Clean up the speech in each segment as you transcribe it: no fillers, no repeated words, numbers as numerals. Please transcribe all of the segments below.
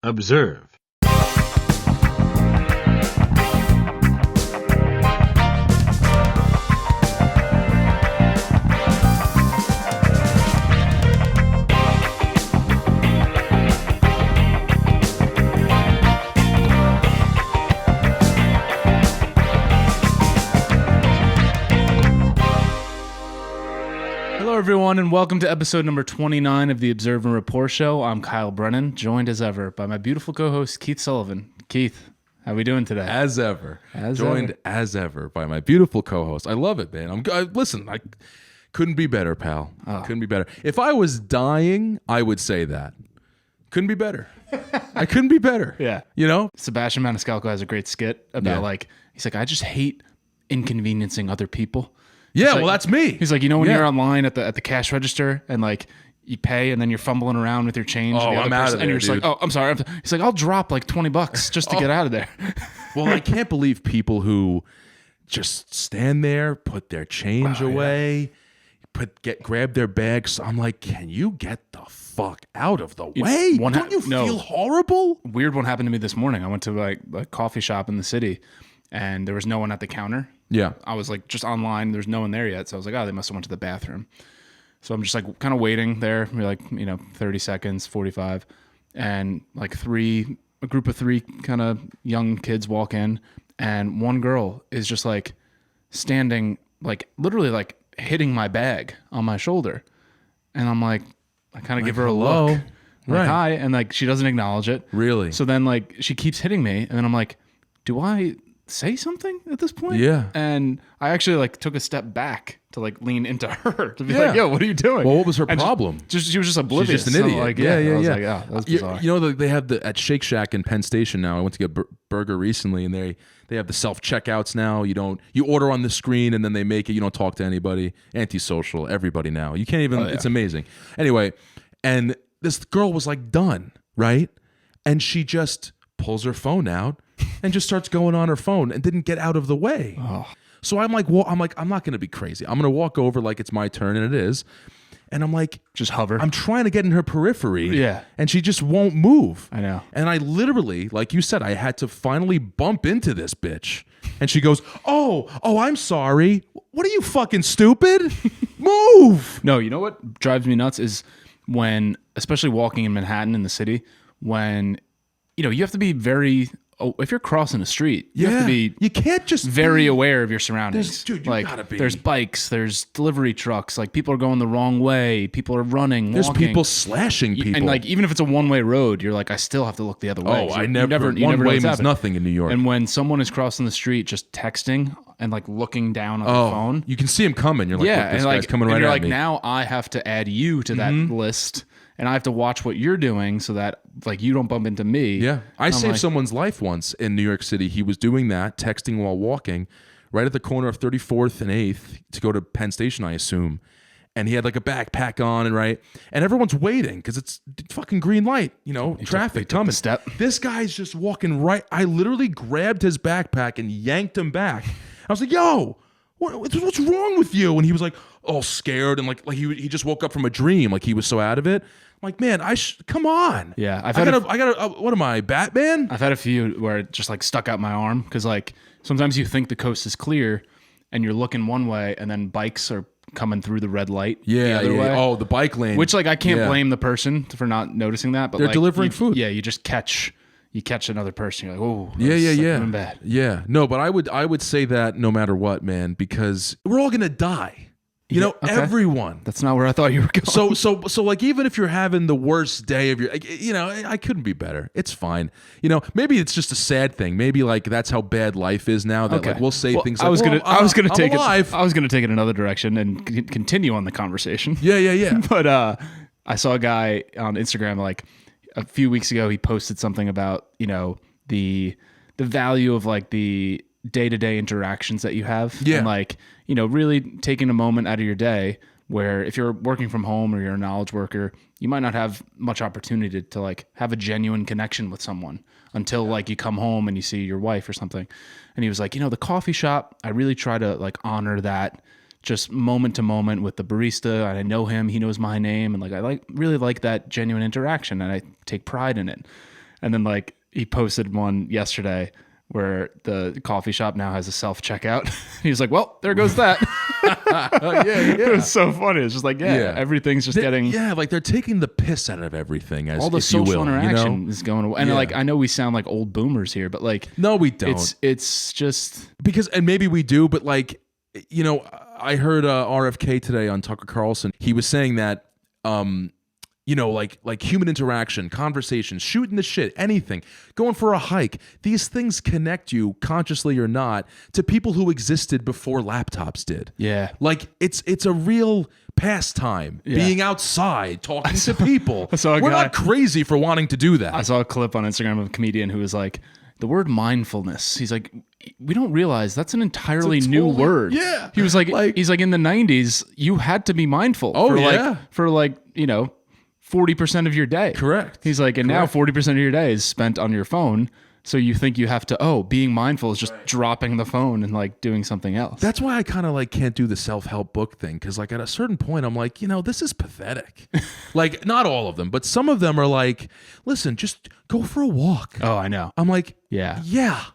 Observe. Hello, everyone, and welcome to episode number 29 of the Observe and Rapport show. I'm Kyle Brennan, joined as ever by my beautiful co-host, Keith Sullivan. Keith, how are we doing today? As ever. As ever by my beautiful co-host. I love it, man. Listen, I couldn't be better, pal. Couldn't be better. If I was dying, I would say that. Couldn't be better. I couldn't be better. Yeah. You know? Sebastian Maniscalco has a great skit about he's like, I just hate inconveniencing other people. Yeah, Like, that's me. He's like, you know when you're online at the cash register and like you pay and then you're fumbling around with your change. Oh, and the other I'm out person, of there, and you're just dude. like, oh, I'm sorry. He's like, I'll drop like $20 just to get out of there. Well, I can't believe people who just stand there, put their change away, grab their bags. I'm like, can you get the fuck out of the way? Don't you feel horrible? Weird one happened to me this morning. I went to like a coffee shop in the city and there was no one at the counter. Yeah. I was like just online. There's no one there yet. So I was like, oh, they must have went to the bathroom. So I'm just like kind of waiting there, like, 30 seconds, 45. And like a group of three kind of young kids walk in. And one girl is just like standing, like literally like hitting my bag on my shoulder. And I'm like, I kind of give her a look. I'm like, hi. And like, she doesn't acknowledge it. Really? So then like she keeps hitting me. And then I'm like, do I say something at this point? Yeah. And I actually like took a step back to like lean into her to be like, yo, what are you doing? Well, what was her And problem? She was just oblivious. She's just an idiot. Like, yeah. I was like, oh, that's bizarre. You know, they have at Shake Shack in Penn Station now. I went to get burger recently, and they have the self checkouts now. You order on the screen, and then they make it. You don't talk to anybody. Antisocial. Everybody now. You can't even. It's amazing. Anyway, and this girl was like done, right? And she just pulls her phone out and just starts going on her phone and didn't get out of the way. Oh. So I'm like, I'm not going to be crazy. I'm going to walk over like it's my turn, and it is. And I'm like, just hover. I'm trying to get in her periphery. Yeah. And she just won't move. I know. And I literally, like you said, I had to finally bump into this bitch. And she goes, oh, I'm sorry. What are you, fucking stupid? Move. No, you know what drives me nuts is when, especially walking in Manhattan in the city, when, you have to be very... Oh, if you're crossing the street, you have to be. You can't just very aware of your surroundings. Dude, you gotta be. There's bikes, there's delivery trucks. Like people are going the wrong way. People are running. There's walking. people slashing people, and like even if it's a one-way road, you're like, I still have to look the other way. Oh, I never. One way means nothing in New York. And when someone is crossing the street, just texting and like looking down on the phone, you can see him coming. You're like, yeah, look, this and guy's coming right and you're at like, me. now I have to add you to that list. And I have to watch what you're doing so that like you don't bump into me. Yeah. I saved someone's life once in New York City. He was doing that, texting while walking, right at the corner of 34th and 8th to go to Penn Station, I assume. And he had like a backpack on and everyone's waiting because it's fucking green light, traffic coming. Step. This guy's just walking right. I literally grabbed his backpack and yanked him back. I was like, yo, what's wrong with you? And he was like, all scared. And like he just woke up from a dream. Like he was so out of it. I'm like, man, come on. Yeah. I got what am I, Batman? I've had a few where it just like stuck out my arm because like sometimes you think the coast is clear and you're looking one way and then bikes are coming through the red light the other way. Oh, the bike lane. Which like I can't blame the person for not noticing that, but they're like, delivering food. Yeah, you just catch another person. You're like, oh, yeah. Bad. Yeah. No, but I would say that no matter what, man, because we're all gonna die. Everyone. That's not where I thought you were going. So like even if you're having the worst day of your, I couldn't be better. It's fine. Maybe it's just a sad thing. Maybe like that's how bad life is now. That like we'll say things. I was gonna take it another direction and continue on the conversation. Yeah. But I saw a guy on Instagram like a few weeks ago. He posted something about the value of like the day-to-day interactions that you have. Yeah. And like, really taking a moment out of your day where if you're working from home or you're a knowledge worker, you might not have much opportunity to like have a genuine connection with someone until like you come home and you see your wife or something. And he was like, the coffee shop, I really try to like honor that just moment to moment with the barista. And I know him, he knows my name. And like, I really like that genuine interaction and I take pride in it. And then like he posted one yesterday where the coffee shop now has a self-checkout. He was like, well, there goes that. It was so funny. It's just like, everything's just getting... Yeah, like they're taking the piss out of everything, as all the if you social will, interaction is going away. And like, I know we sound like old boomers here, but like... No, we don't. It's just... Because, and maybe we do, but like, you know, I heard RFK today on Tucker Carlson. He was saying that... you know, like human interaction, conversations, shooting the shit, anything, going for a hike. These things connect you, consciously or not, to people who existed before laptops did. Yeah. Like it's a real pastime, being outside, talking to people. We're not crazy for wanting to do that. I saw a clip on Instagram of a comedian who was like, the word mindfulness. He's like, we don't realize that's an entirely new word. Yeah. He was like, he's like, in the 90s, you had to be mindful. For like, you know, 40% of your day. Correct. He's like, and now 40% of your day is spent on your phone. So you think you have to, being mindful is just dropping the phone and like doing something else. That's why I kind of like can't do the self-help book thing. Cause like at a certain point, I'm like, you know, this is pathetic. Like not all of them, but some of them are like, listen, just go for a walk. Oh, I know. I'm like, yeah.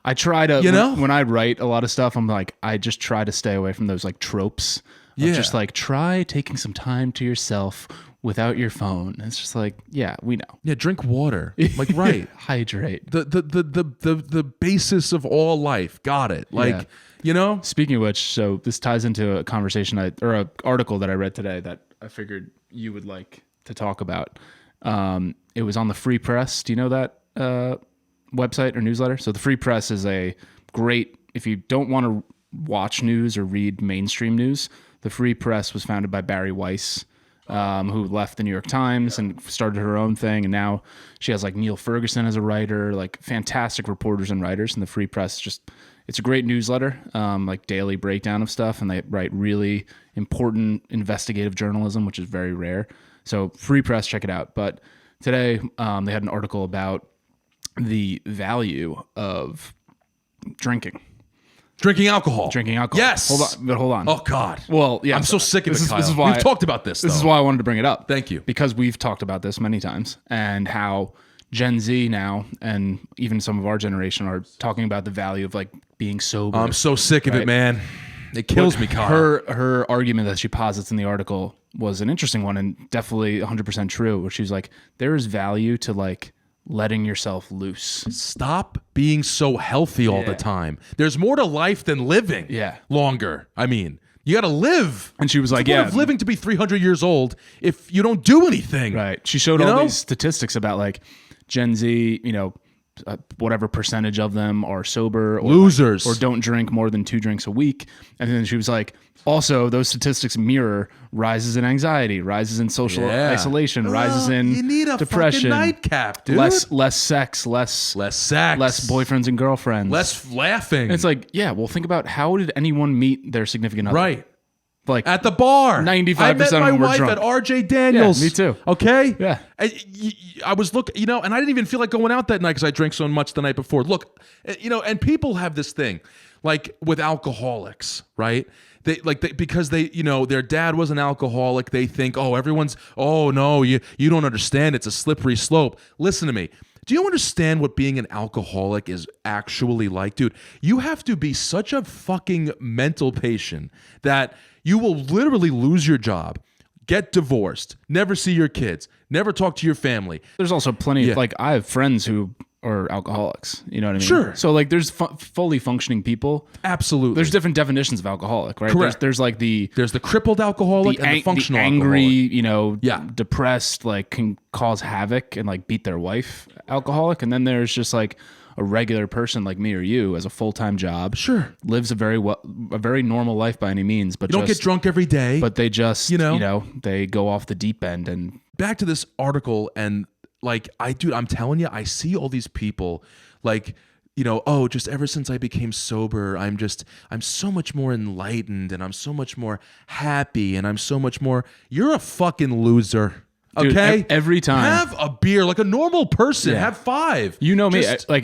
I try to, you know, when I write a lot of stuff, I'm like, I just try to stay away from those like tropes. Just like try taking some time to yourself without your phone. It's just like, yeah, we know. Yeah, drink water. Like, right. Hydrate. The basis of all life. Got it. Like, you know? Speaking of which, so this ties into a conversation or an article that I read today that I figured you would like to talk about. It was on the Free Press. Do you know that website or newsletter? So the Free Press is a great, if you don't want to watch news or read mainstream news, the Free Press was founded by Barry Weiss, who left the New York Times and started her own thing. And now she has like Neil Ferguson as a writer, like fantastic reporters and writers. And the Free Press it's a great newsletter, like daily breakdown of stuff. And they write really important investigative journalism, which is very rare. So Free Press, check it out. But today they had an article about the value of drinking. Drinking alcohol. Yes. Hold on. Oh, God. Well, yeah. I'm so sick of it, Kyle. This is why we've talked about this, though. This is why I wanted to bring it up. Thank you. Because we've talked about this many times and how Gen Z now and even some of our generation are talking about the value of like being sober. I'm so sick of it, man. It kills me, Kyle. Her argument that she posits in the article was an interesting one and definitely 100% true, where she's like, there is value to like letting yourself loose. Stop being so healthy all the time. There's more to life than living longer. I mean, you got to live. And she was like, of living to be 300 years old if you don't do anything. Right. She showed all these statistics about like Gen Z, you know, whatever percentage of them are sober or losers or don't drink more than 2 drinks a week. And then she was like, also those statistics mirror rises in anxiety, rises in social isolation, rises in you need a depression, nightcap, dude. less sex, less boyfriends and girlfriends, less laughing. And it's like, yeah, well, think about how did anyone meet their significant other? Right. Like at the bar, 95% I met my of them were wife drunk. at RJ Daniels. Yeah, me too. Okay. Yeah. I was looking, you know, and I didn't even feel like going out that night because I drank so much the night before. Look, you know, and people have this thing, like with alcoholics, right? Because they, you know, their dad was an alcoholic. They think, oh, no, you don't understand. It's a slippery slope. Listen to me. Do you understand what being an alcoholic is actually like? Dude, you have to be such a fucking mental patient that you will literally lose your job, get divorced, never see your kids, never talk to your family. There's also plenty of, like, I have friends who are alcoholics. You know what I mean? Sure. So, like, there's fully functioning people. Absolutely. There's different definitions of alcoholic, right? Correct. There's like there's the crippled alcoholic and the functional angry, alcoholic. you know, depressed, like, can cause havoc and, like, beat their wife alcoholic. And then there's just, like, a regular person like me or you as a full-time job. Sure. Lives a very normal life by any means, but you don't get drunk every day. But they just, you know, they go off the deep end. And back to this article, and like, I'm telling you, I see all these people like, you know, oh, just ever since I became sober, I'm so much more enlightened and I'm so much more happy and I'm so much more, you're a fucking loser. Dude, okay? Every time. Have a beer like a normal person. Have 5. You know me. Like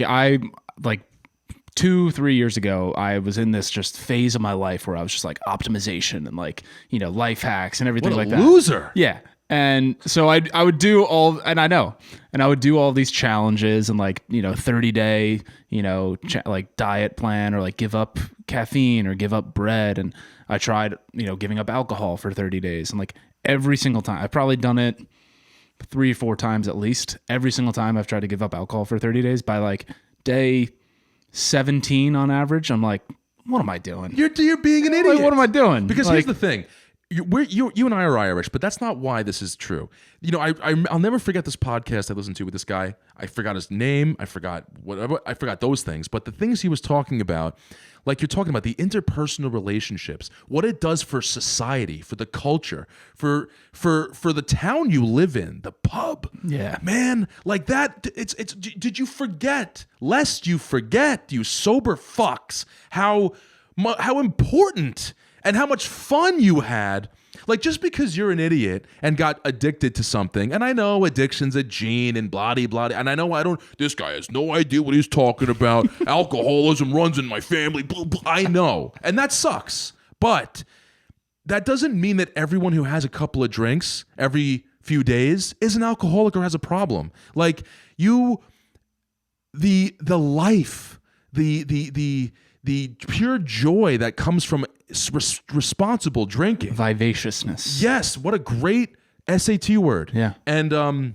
2-3 years ago, I was in this just phase of my life where I was just like optimization and like, you know, life hacks and everything like that. Loser. Yeah. And so I would do all, and I would do all these challenges and like, 30-day, like diet plan, or like give up caffeine or give up bread. And I tried, giving up alcohol for 30 days. And like every single time, I've probably done it 3 or 4 times at least. Every single time I've tried to give up alcohol for 30 days, by like day 17 on average, I'm like, what am I doing? You're being an idiot. Like, what am I doing? Because here's the thing. You and I are Irish, but that's not why this is true. I'll never forget this podcast I listened to with this guy. I forgot his name. I forgot whatever. I forgot those things. But the things he was talking about, like you're talking about the interpersonal relationships, what it does for society, for the culture, for the town you live in, the pub. Yeah, man, like that. It's. Did you forget? Lest you forget, you sober fucks, how important and how much fun you had. Like, just because you're an idiot and got addicted to something, and I know addiction's a gene and blah-de-blah, and I know this guy has no idea what he's talking about. Alcoholism runs in my family. Blah, blah, I know. And that sucks. But that doesn't mean that everyone who has a couple of drinks every few days is an alcoholic or has a problem. Like, the life, the pure joy that comes from responsible drinking. Vivaciousness. Yes, what a great SAT word. Yeah. And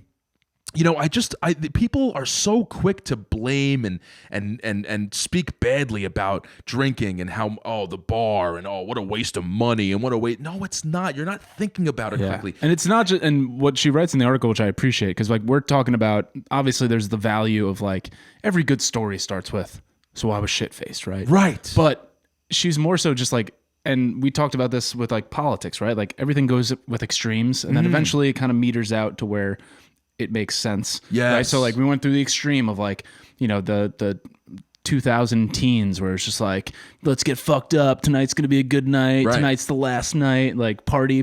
people are so quick to blame and speak badly about drinking and how the bar and what a waste of money and what a waste. No, it's not. You're not thinking about it correctly. And it's not just, and what she writes in the article, which I appreciate, because like we're talking about, obviously there's the value of like every good story starts with, so I was shit-faced, right? Right. But she's more so just like, and we talked about this with like politics, right? Like everything goes with extremes, and then eventually it kind of meters out to where it makes sense. Yes. Right. So like we went through the extreme of like, the 2000 teens where it's just like, let's get fucked up. Tonight's going to be a good night. Right. Tonight's the last night. Like party.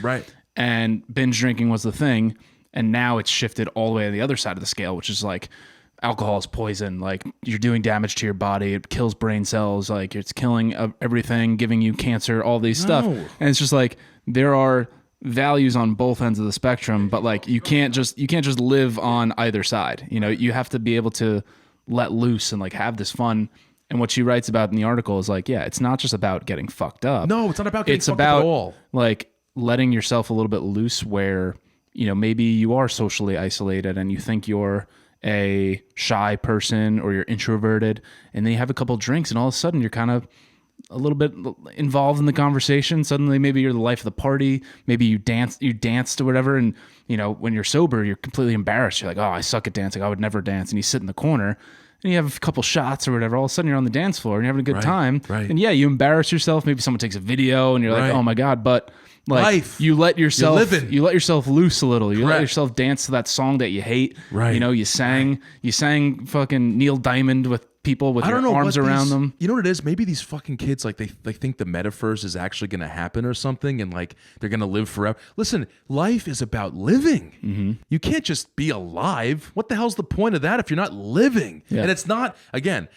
Right. And binge drinking was the thing. And now it's shifted all the way to the other side of the scale, which is like, alcohol is poison. Like you're doing damage to your body. It kills brain cells. Like it's killing everything, giving you cancer, all these stuff. And it's just like, there are values on both ends of the spectrum, but like you can't just live on either side. You have to be able to let loose and like have this fun. And what she writes about in the article is like, yeah, it's not just about getting fucked up. No, it's not about getting fucked up at all. Like letting yourself a little bit loose where, maybe you are socially isolated and you think you're a shy person or you're introverted, and then you have a couple drinks and all of a sudden you're kind of a little bit involved in the conversation. Suddenly maybe you're the life of the party. Maybe you danced or whatever. And when you're sober, you're completely embarrassed. You're like, oh, I suck at dancing. I would never dance. And you sit in the corner and you have a couple shots or whatever. All of a sudden you're on the dance floor and you're having a good time. Right. And yeah, you embarrass yourself. Maybe someone takes a video and you're like, oh my God. But like life. You let yourself loose a little. You let yourself dance to that song that you hate. Right. You sang fucking Neil Diamond with people with your arms around them. You know what it is? Maybe these fucking kids, like they think the metaverse is actually going to happen or something, and like they're going to live forever. Listen, life is about living. Mm-hmm. You can't just be alive. What the hell's the point of that if you're not living? Yeah. And it's not, again,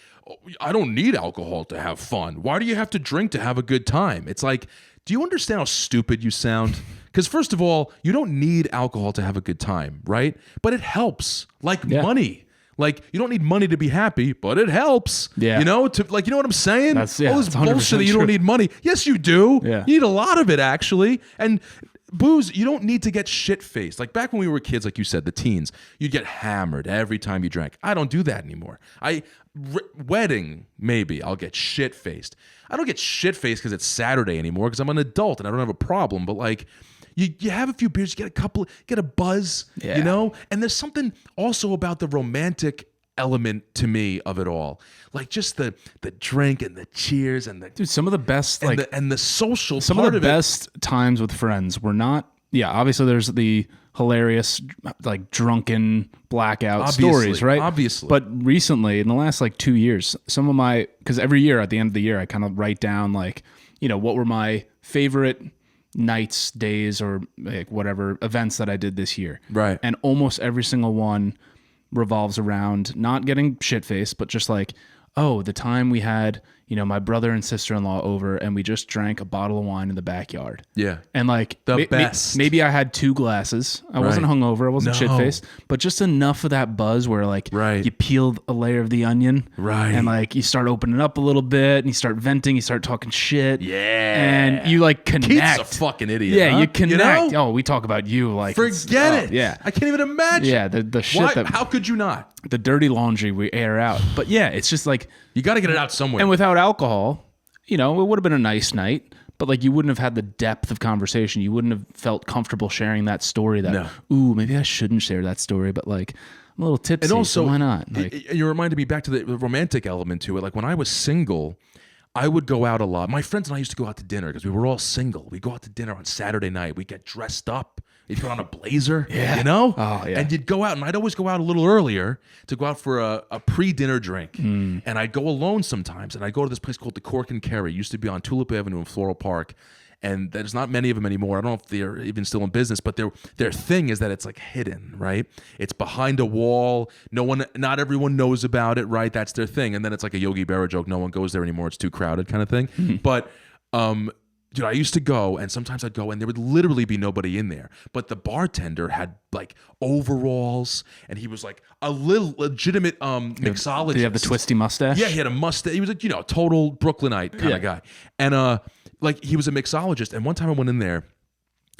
I don't need alcohol to have fun. Why do you have to drink to have a good time? It's like, do you understand how stupid you sound? Because first of all, you don't need alcohol to have a good time, right? But it helps, like money. Like you don't need money to be happy, but it helps. Yeah. You know what I'm saying? All this bullshit that you don't need money. Yes, you do. Yeah. You need a lot of it actually. And booze, you don't need to get shit-faced. Like back when we were kids, like you said, the teens, you'd get hammered every time you drank. I don't do that anymore. Wedding, maybe I'll get shit-faced. I don't get shit-faced because it's Saturday anymore because I'm an adult and I don't have a problem. But like, you have a few beers, you get a buzz, And there's something also about the romantic element to me of it all, like just the drink and the cheers and the some of the best and the social. Some part of the best times with friends were not. Yeah, obviously there's the hilarious like drunken blackout stories, right? Obviously. But recently, in the last like 2 years, because every year at the end of the year, I kind of write down like, what were my favorite nights, days, or like whatever events that I did this year. Right. And almost every single one revolves around not getting shit-faced, but just like oh, the time we had, my brother and sister-in-law over and we just drank a bottle of wine in the backyard. Yeah. And like the best. Maybe I had 2 glasses. I wasn't hungover. I wasn't shit-faced, but just enough of that buzz where like you peel a layer of the onion, and like you start opening up a little bit and you start venting, you start talking shit. Yeah. And you like connect. Keith's a fucking idiot. Yeah, huh? you connect. You know? Oh, we talk about you like forget it. Yeah. I can't even imagine. Yeah, the shit how could you not? The dirty laundry we air out. But yeah, it's just like you got to get it out somewhere. And without alcohol, it would have been a nice night, but like you wouldn't have had the depth of conversation. You wouldn't have felt comfortable sharing that story ooh, maybe I shouldn't share that story, but like I'm a little tipsy, and also, so why not? Like, you reminded me back to the romantic element to it. Like when I was single, I would go out a lot. My friends and I used to go out to dinner because we were all single. We'd go out to dinner on Saturday night. We'd get dressed up. You'd put on a blazer, Oh, yeah. And you'd go out, and I'd always go out a little earlier to go out for a pre-dinner drink. And I'd go alone sometimes, and I'd go to this place called the Cork and Kerry. It used to be on Tulip Avenue in Floral Park, and there's not many of them anymore. I don't know if they're even still in business, but their thing is that it's like hidden, right? It's behind a wall. Not everyone knows about it, right? That's their thing. And then it's like a Yogi Berra joke. No one goes there anymore. It's too crowded kind of thing. But dude, I used to go, and sometimes I'd go, and there would literally be nobody in there. But the bartender had like overalls, and he was like a little legitimate mixologist. Did he have the twisty mustache? Yeah, he had a mustache. He was like, total Brooklynite kind of guy. And like he was a mixologist. And one time I went in there,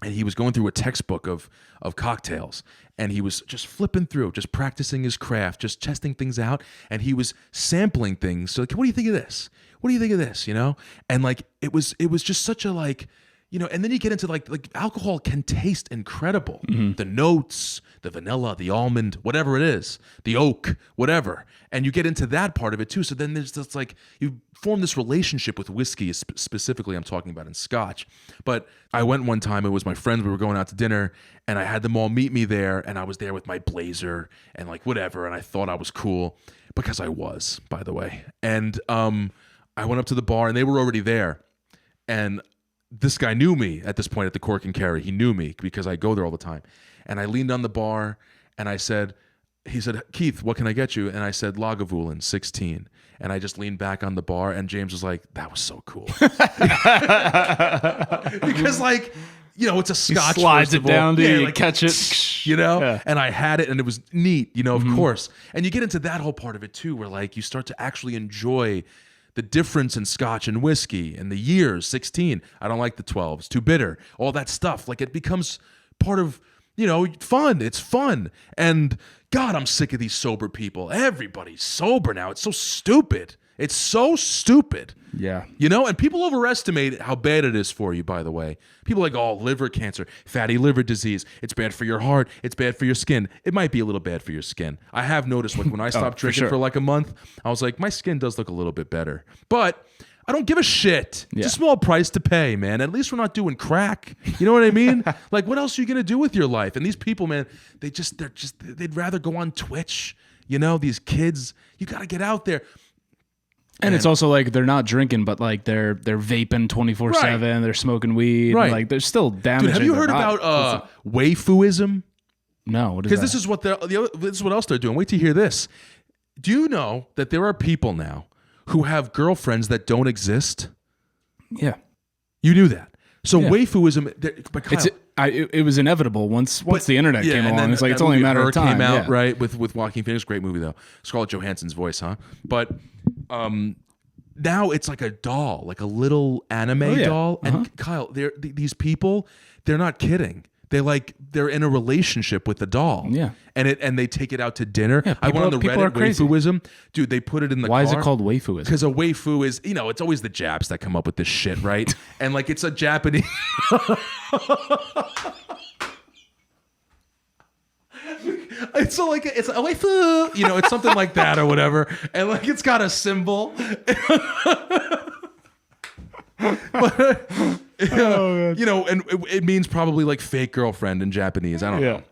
and he was going through a textbook of cocktails, and he was just flipping through, just practicing his craft, just testing things out, and he was sampling things. So like, what do you think of this? What do you think of this? And like it was just such a like, and then you get into like alcohol can taste incredible. The notes, the vanilla, the almond, whatever it is, the oak, whatever. And you get into that part of it too. So then there's this like, you form this relationship with whiskey, specifically I'm talking about in Scotch. But I went one time, it was my friends, we were going out to dinner, and I had them all meet me there, and I was there with my blazer and like whatever, and I thought I was cool, because I was, by the way. And I went up to the bar, and they were already there. And this guy knew me at this point at the Cork and Kerry. He knew me because I go there all the time. And I leaned on the bar, and he said, Keith, what can I get you? And I said, Lagavulin, 16. And I just leaned back on the bar, and James was like, that was so cool. Because like, it's a Scotch. He slides it down to you, like, catch it. Yeah. And I had it, and it was neat, of course. And you get into that whole part of it too, where like you start to actually enjoy the difference in Scotch and whiskey and the years, 16. I don't like the 12. It's too bitter. All that stuff. Like it becomes part of, fun. It's fun. And God, I'm sick of these sober people. Everybody's sober now. It's so stupid. It's so stupid. Yeah. And people overestimate how bad it is for you, by the way. People are like, oh, liver cancer, fatty liver disease. It's bad for your heart. It's bad for your skin. It might be a little bad for your skin. I have noticed like when I stopped drinking for like a month, I was like, my skin does look a little bit better. But I don't give a shit. It's a small price to pay, man. At least we're not doing crack. You know what I mean? Like, what else are you going to do with your life? And these people, man, they'd rather go on Twitch. These kids, you got to get out there. And it's also like they're not drinking, but like they're vaping 24/7. They're smoking weed. Right. Like they're still damaging. Dude, have you heard about Waifuism? No. What is Because that? this is what else they're doing. Wait to hear this. Do you know that there are people now who have girlfriends that don't exist? Yeah. You knew that. So Waifuism, but Kyle, it was inevitable once the internet came along. It's like it's only a matter of time. Came out right with Joaquin Phoenix, great movie though. Scarlett Johansson's voice, huh? But now it's like a doll, like a little anime doll. And Kyle, these people, they're not kidding. They're in a relationship with the doll. Yeah. And they take it out to dinner. Yeah, I went on the Reddit Waifuism. Dude, they put it in the car. Why is it called Waifuism? Because a waifu is, it's always the Japs that come up with this shit, right? And like it's a Japanese It's a waifu, it's something like that or whatever, and like it's got a symbol. But, and it means probably like fake girlfriend in Japanese. I don't know.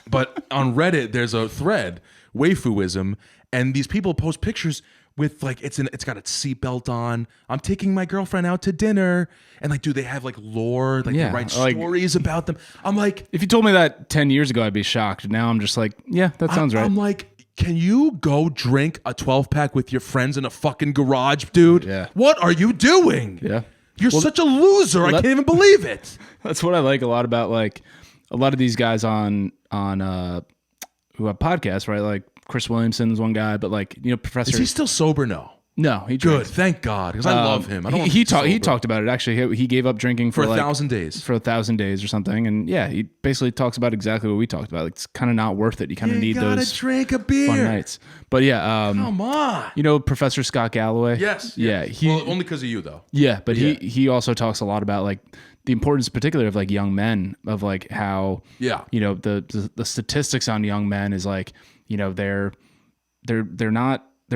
But on Reddit, there's a thread, Waifuism, and these people post pictures with like it's got a seatbelt on. I'm taking my girlfriend out to dinner, and like, dude, they have like lore, like they write stories about them. I'm like, if you told me that 10 years ago, I'd be shocked. Now I'm just like, yeah, that sounds right. I'm like, can you go drink a 12-pack with your friends in a fucking garage, dude? Yeah. What are you doing? Yeah. You're such a loser. I can't even believe it. That's what I like a lot about like a lot of these guys on who have podcasts, right? Like Chris Williamson's one guy, but like, you know, Professor. Is he still sober? No. No, he Good. drinks. Thank God, because I love him. I don't he talked about it actually. He gave up drinking for like 1,000 days. For 1,000 days or something, and yeah, he basically talks about exactly what we talked about. Like, it's kind of not worth it. You kind of need those drink a beer. fun nights. But yeah, Come on. you know Professor Scott Galloway. Yes. Yeah. Well, only because of you though. Yeah, but he also talks a lot about like the importance, particularly of like young men, of like how you know the statistics on young men is like, you know, they're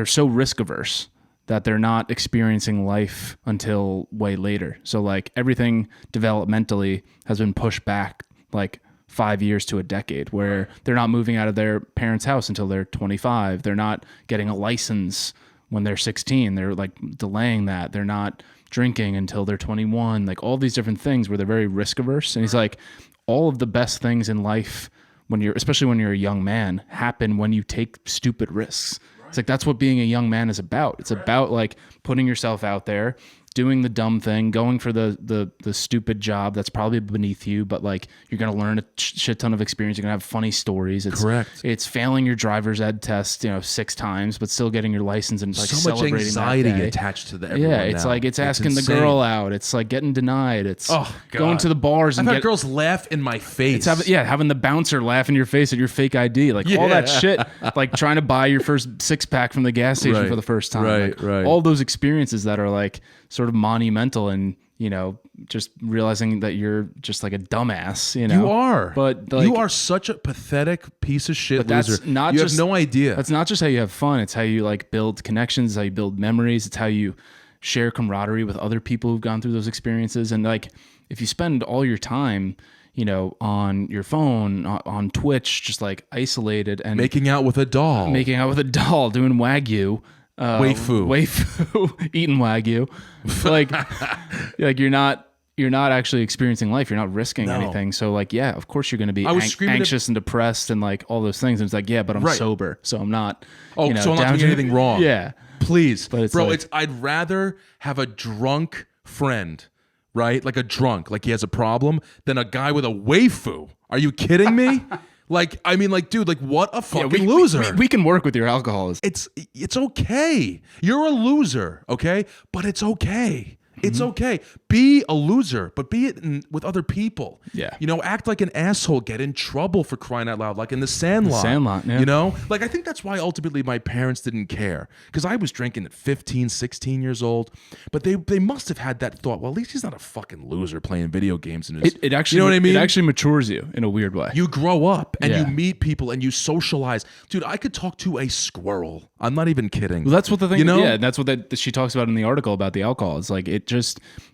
so risk averse that they're not experiencing life until way later. So like everything developmentally has been pushed back like 5 years to a decade, where they're not moving out of their parents' house until they're 25. They're not getting a license when they're 16. They're like delaying that. They're not drinking until they're 21. Like all these different things where they're very risk averse. And he's like, all of the best things in life especially when you're a young man, happen when you take stupid risks. It's like, that's what being a young man is about. It's about like putting yourself out there, doing the dumb thing, going for the stupid job that's probably beneath you, but like you're going to learn a shit ton of experience. You're going to have funny stories. It's correct. It's failing your driver's ed test, 6 times, but still getting your license and like so much celebrating anxiety that day. attached to that. Yeah, it's like it's asking the girl out. It's like getting denied. It's going to the bars and I've had girls laugh in my face. It's having the bouncer laugh in your face at your fake ID, like all that shit, like trying to buy your first 6-pack from the gas station for the first time. Right. All those experiences that are like sort of monumental, and just realizing that you're just like a dumbass. You are, but like, you are such a pathetic piece of shit loser. That's not you just, have no idea. That's not just how you have fun. It's how you like build connections. It's how you build memories. It's how you share camaraderie with other people who've gone through those experiences. And like, if you spend all your time, on your phone, on Twitch, just like isolated and making out with a doll, doing Wagyu. Waifu, eating Wagyu, like you're not actually experiencing life. You're not risking anything. So like, yeah, of course you're going to be anxious and depressed and like all those things. And it's like, yeah, but I'm sober, so I'm not. So I'm not doing anything wrong. Yeah, please, but bro. I'd rather have a drunk friend, right? Like a drunk, like he has a problem, than a guy with a waifu. Are you kidding me? Like, I mean, like, dude, like, what a fucking loser. We can work with your alcoholism. It's okay. You're a loser, okay? But it's okay. It's okay. Be a loser, but be it with other people. Yeah. Act like an asshole. Get in trouble, for crying out loud, like in the Sandlot. Yeah. Like, I think that's why ultimately my parents didn't care, because I was drinking at 15, 16 years old, but they must have had that thought, well, at least he's not a fucking loser playing video games. And it actually, you know what I mean? It actually matures you in a weird way. You grow up and you meet people and you socialize. Dude, I could talk to a squirrel. I'm not even kidding. Well, that's what the thing, yeah, that's what she talks about in the article about the alcohol. It's like,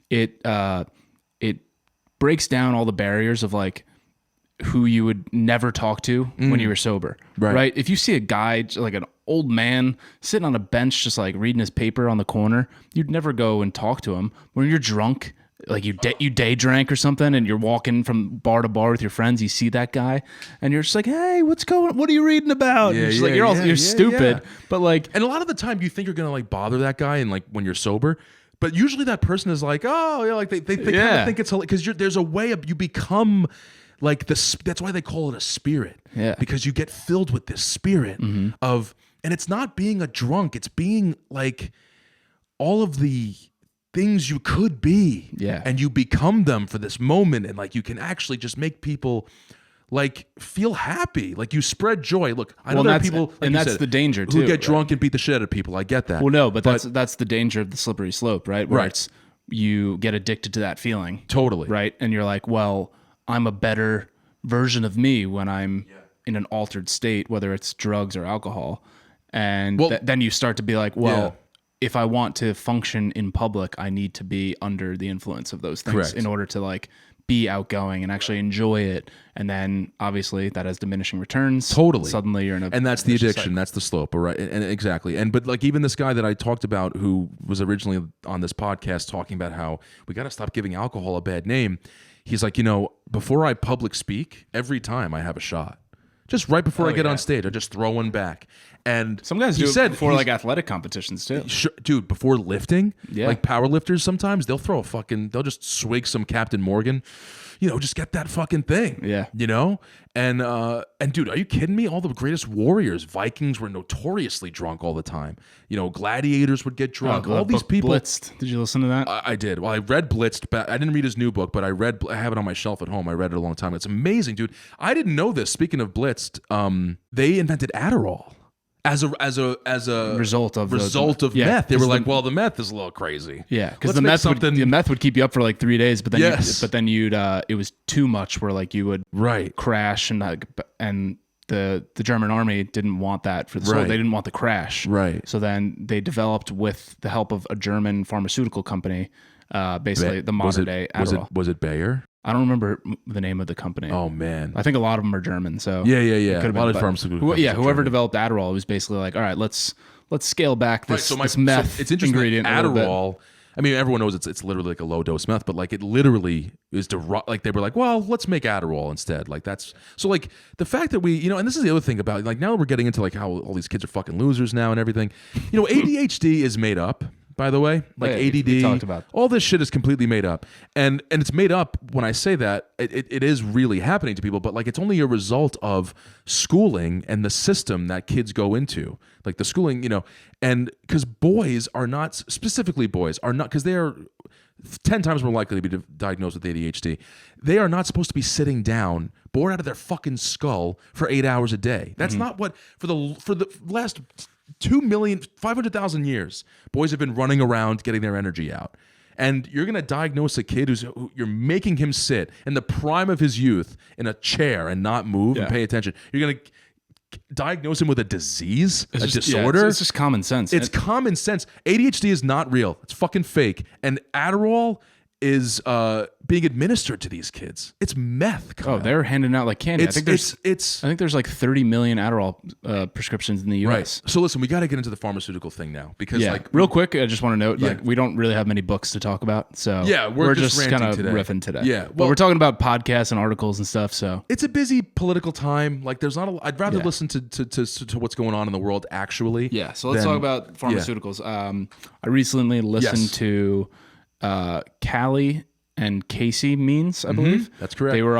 it breaks down all the barriers of like who you would never talk to when you were sober, right? If you see a guy, like an old man sitting on a bench just like reading his paper on the corner, you'd never go and talk to him. When you're drunk, like you day drank or something, and you're walking from bar to bar with your friends, you see that guy and you're just like, hey, what are you reading about? You're stupid. But like, and a lot of the time you think you're gonna like bother that guy, and like when you're sober, but usually that person is like, oh yeah, like they kind of think it's because there's a way you become like this. That's why they call it a spirit. Yeah, because you get filled with this spirit of, and it's not being a drunk. It's being like all of the things you could be. Yeah, and you become them for this moment, and like you can actually just make people like feel happy, like you spread joy. Look, I know there are people, like and that's the danger too, who get drunk and beat the shit out of people. I get that. Well, no, but that's the danger of the slippery slope, right? Where it's you get addicted to that feeling, totally, right? And you're like, well, I'm a better version of me when I'm in an altered state, whether it's drugs or alcohol, and then you start to be like, well, if I want to function in public, I need to be under the influence of those things in order to like be outgoing and actually enjoy it. And then obviously that has diminishing returns. Totally. Suddenly you're in a, and that's the addiction. That's the slope. Right. And exactly. And, but like even this guy that I talked about, who was originally on this podcast talking about how we got to stop giving alcohol a bad name. He's like, before I public speak, every time I have a shot, just right before I get on stage, I just throw one back. And Some guys he do said it before he's- like athletic competitions too. dude, before lifting, Yeah. like power lifters, sometimes they'll they'll just swig some Captain Morgan, just get that fucking thing. Yeah. And dude, are you kidding me? All the greatest warriors, Vikings, were notoriously drunk all the time. Gladiators would get drunk. All these people. Blitzed. Did you listen to that? I did. Well, I read Blitzed. But I didn't read his new book, but I have it on my shelf at home. I read it a long time. It's amazing, dude. I didn't know this. Speaking of Blitzed, they invented Adderall as a Result of meth. They were like, well, the meth is a little crazy. Yeah, because Let's the make meth would keep you up for like 3 days, but then Yes. you'd it was too much where like you would Right. crash and the German army didn't want that for the soul. Right. They didn't want the crash. Right. So then they developed with the help of a German pharmaceutical company, basically the modern day Adderall. Was it Bayer? I don't remember the name of the company. Oh man. I think a lot of them are German. So Yeah. it could've A lot been, of but pharmaceutical companies are whoever German. developed Adderall was basically like, all right, let's scale back this, Right, this meth it's interesting. ingredient. a little bit. Adderall. I mean, everyone knows it's literally like a low dose meth, but like it literally is like they were like, well, let's make Adderall instead. Like that's so like the fact that we and this is the other thing about like now we're getting into like how all these kids are fucking losers now and everything. ADHD is made up. By the way, like Yeah, ADD, we talked about. all this shit is completely made up, and it's made up. When I say that, it is really happening to people, but like it's only a result of schooling and the system that kids go into, like the schooling, and because boys are not specifically boys are not because they are 10 times more likely to be diagnosed with ADHD. They are not supposed to be sitting down, bored out of their fucking skull for 8 hours a day. That's not what for the last 2,500,000 years, boys have been running around getting their energy out. And you're going to diagnose a kid who you're making him sit in the prime of his youth in a chair and not move and pay attention. You're going to diagnose him with a disease, disorder. It's just common sense. It's common sense. ADHD is not real. It's fucking fake. And Adderall is being administered to these kids. It's meth. Oh, they're handing out like candy. I think there's like 30 million Adderall prescriptions in the U.S. Right. So listen, we got to get into the pharmaceutical thing now because real quick, I just want to note like we don't really have many books to talk about, so we're just ranting kind of today. riffing today. Yeah, but well, we're talking about podcasts and articles and stuff. So it's a busy political time. Like there's not I'd rather listen to what's going on in the world actually. Yeah. So let's talk about pharmaceuticals. I recently listened to Calley and Casey Means, I believe. That's correct. They went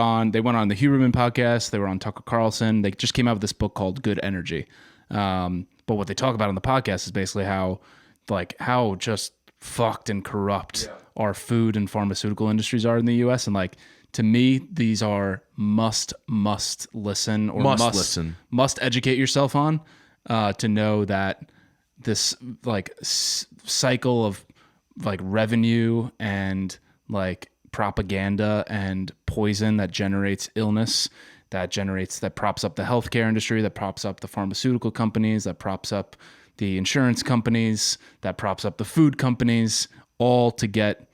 on the Huberman podcast. They were on Tucker Carlson. They just came out with this book called Good Energy. But what they talk about on the podcast is basically how just fucked and corrupt our food and pharmaceutical industries are in the U.S. And like, to me, these are must listen or must educate yourself on to know that this like cycle of like revenue and like propaganda and poison that generates illness, that props up the healthcare industry, that props up the pharmaceutical companies, that props up the insurance companies, that props up the food companies, all to get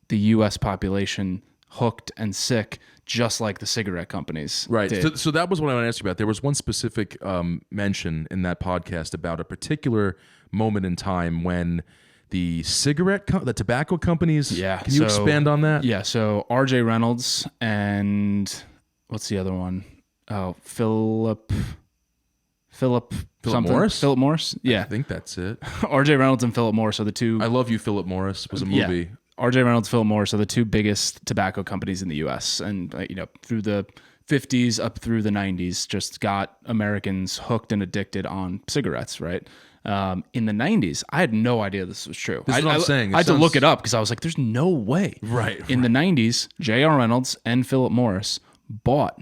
the U.S. population hooked and sick, just like the cigarette companies Right. did. So that was what I want to ask you about. There was one specific mention in that podcast about a particular moment in time when the the tobacco companies. Yeah. Can you expand on that? Yeah. So R.J. Reynolds and what's the other one? Oh, Philip Morris? Philip Morris. Yeah. I think that's it. R.J. Reynolds and Philip Morris are the two. I Love You, Philip Morris was a movie. Yeah. R.J. Reynolds, Philip Morris are the two biggest tobacco companies in the U.S. And, through the 50s up through the 90s, just got Americans hooked and addicted on cigarettes, right? In the 90s, I had no idea this was true. This is what I'm saying. I had to look it up because I was like, there's no way. Right. In the 90s, J.R. Reynolds and Philip Morris bought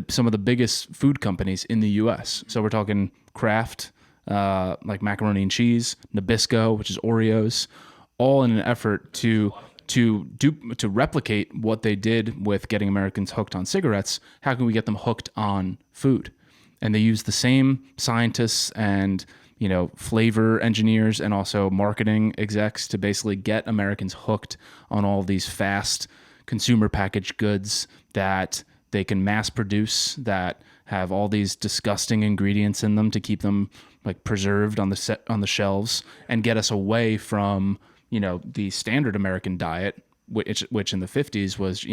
some of the biggest food companies in the U.S. So we're talking Kraft, like macaroni and cheese, Nabisco, which is Oreos, all in an effort to replicate what they did with getting Americans hooked on cigarettes. How can we get them hooked on food? And they use the same scientists and flavor engineers and also marketing execs to basically get Americans hooked on all these fast consumer packaged goods that they can mass produce, that have all these disgusting ingredients in them to keep them like preserved on the shelves, and get us away from the standard American diet, which in the 50s was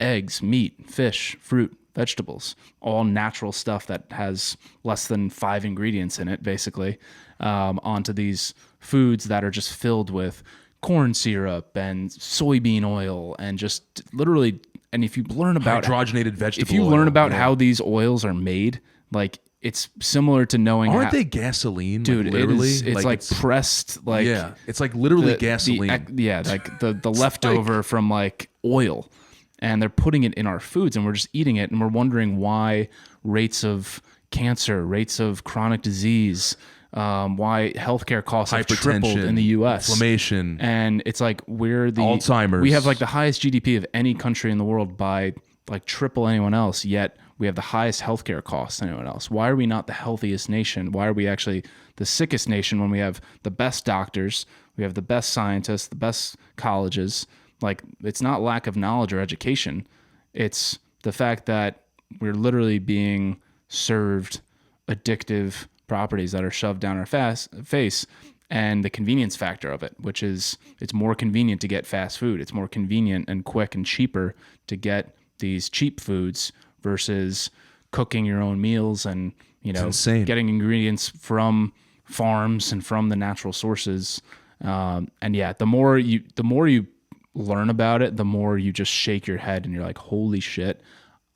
eggs, meat, fish, fruit, vegetables, all natural stuff that has less than 5 ingredients in it, basically, onto these foods that are just filled with corn syrup and soybean oil and just literally. And if you learn about hydrogenated vegetable if you oil, learn about how these oils are made, like it's similar to knowing aren't they gasoline, dude, like, literally? it's like pressed, like it's like literally gasoline. Like the leftover from like oil, and they're putting it in our foods and we're just eating it, and we're wondering why rates of cancer, rates of chronic disease, why healthcare costs have tripled in the U.S. Inflammation. And it's like we're the Alzheimer's. We have like the highest GDP of any country in the world by like triple anyone else, yet we have the highest healthcare costs than anyone else. Why are we not the healthiest nation? Why are we actually the sickest nation when we have the best doctors, we have the best scientists, the best colleges? Like, it's not lack of knowledge or education. It's the fact that we're literally being served addictive properties that are shoved down our face, and the convenience factor of it, which is it's more convenient to get fast food. It's more convenient and quick and cheaper to get these cheap foods versus cooking your own meals and, you know, getting ingredients from farms and from the natural sources. And yeah, the more you learn about it, the more you just shake your head and you're like, holy shit.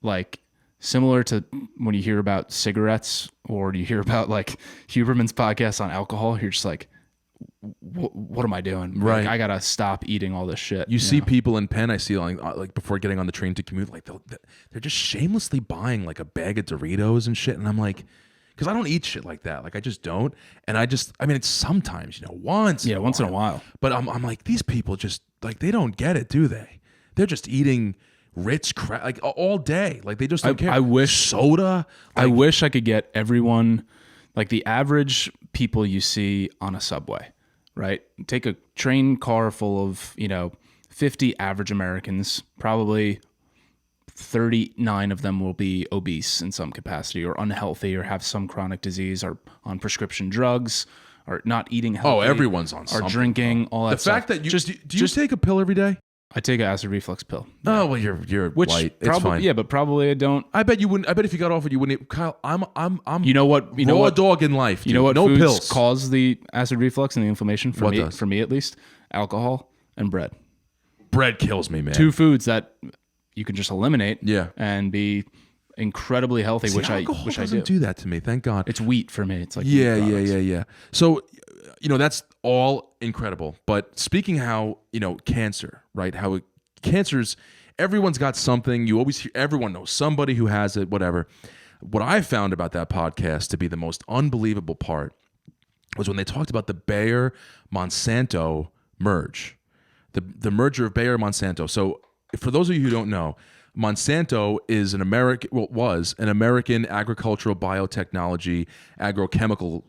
Like, similar to when you hear about cigarettes or you hear about like Huberman's podcast on alcohol, you're just like, what am I doing? Right. Like, I gotta stop eating all this shit. You see people in Penn, I see like before getting on the train to commute, like they're just shamelessly buying like a bag of Doritos and shit. And I'm like, because I don't eat shit like that. Like, I just don't. And I mean, it's sometimes, you know, once in a while. But I'm like, these people just like, they don't get it, do they? They're just eating rich crap like all day. Like, they just don't care. I wish soda. I wish I could get everyone, like the average people you see on a subway, right? Take a train car full of, 50 average Americans, probably 39 of them will be obese in some capacity or unhealthy or have some chronic disease or on prescription drugs or not eating healthy. Oh, everyone's on or something. Drinking, all that the stuff. fact that you do you take a pill every day? I take an acid reflux pill. Oh, well, you're white. It's probably, fine. yeah, but probably I don't. I bet you wouldn't. I bet if you got off it, you wouldn't. Kyle, I'm. You know what? You know what? Dog in life. Dude. You know what? No foods pills cause the acid reflux and the inflammation for What me. does? For me, at least, alcohol and bread. Bread kills me, man. 2 foods that you can just eliminate. Yeah. And be incredibly healthy, See, which I doesn't do that to me. Thank God. It's wheat for me. It's like Yeah. So, that's all incredible. But speaking how cancer, right? Cancer's, everyone's got something. You always hear, everyone knows somebody who has it, whatever. What I found about that podcast to be the most unbelievable part was when they talked about the Bayer-Monsanto merge, the merger of Bayer-Monsanto. So for those of you who don't know, Monsanto is was an American agricultural biotechnology agrochemical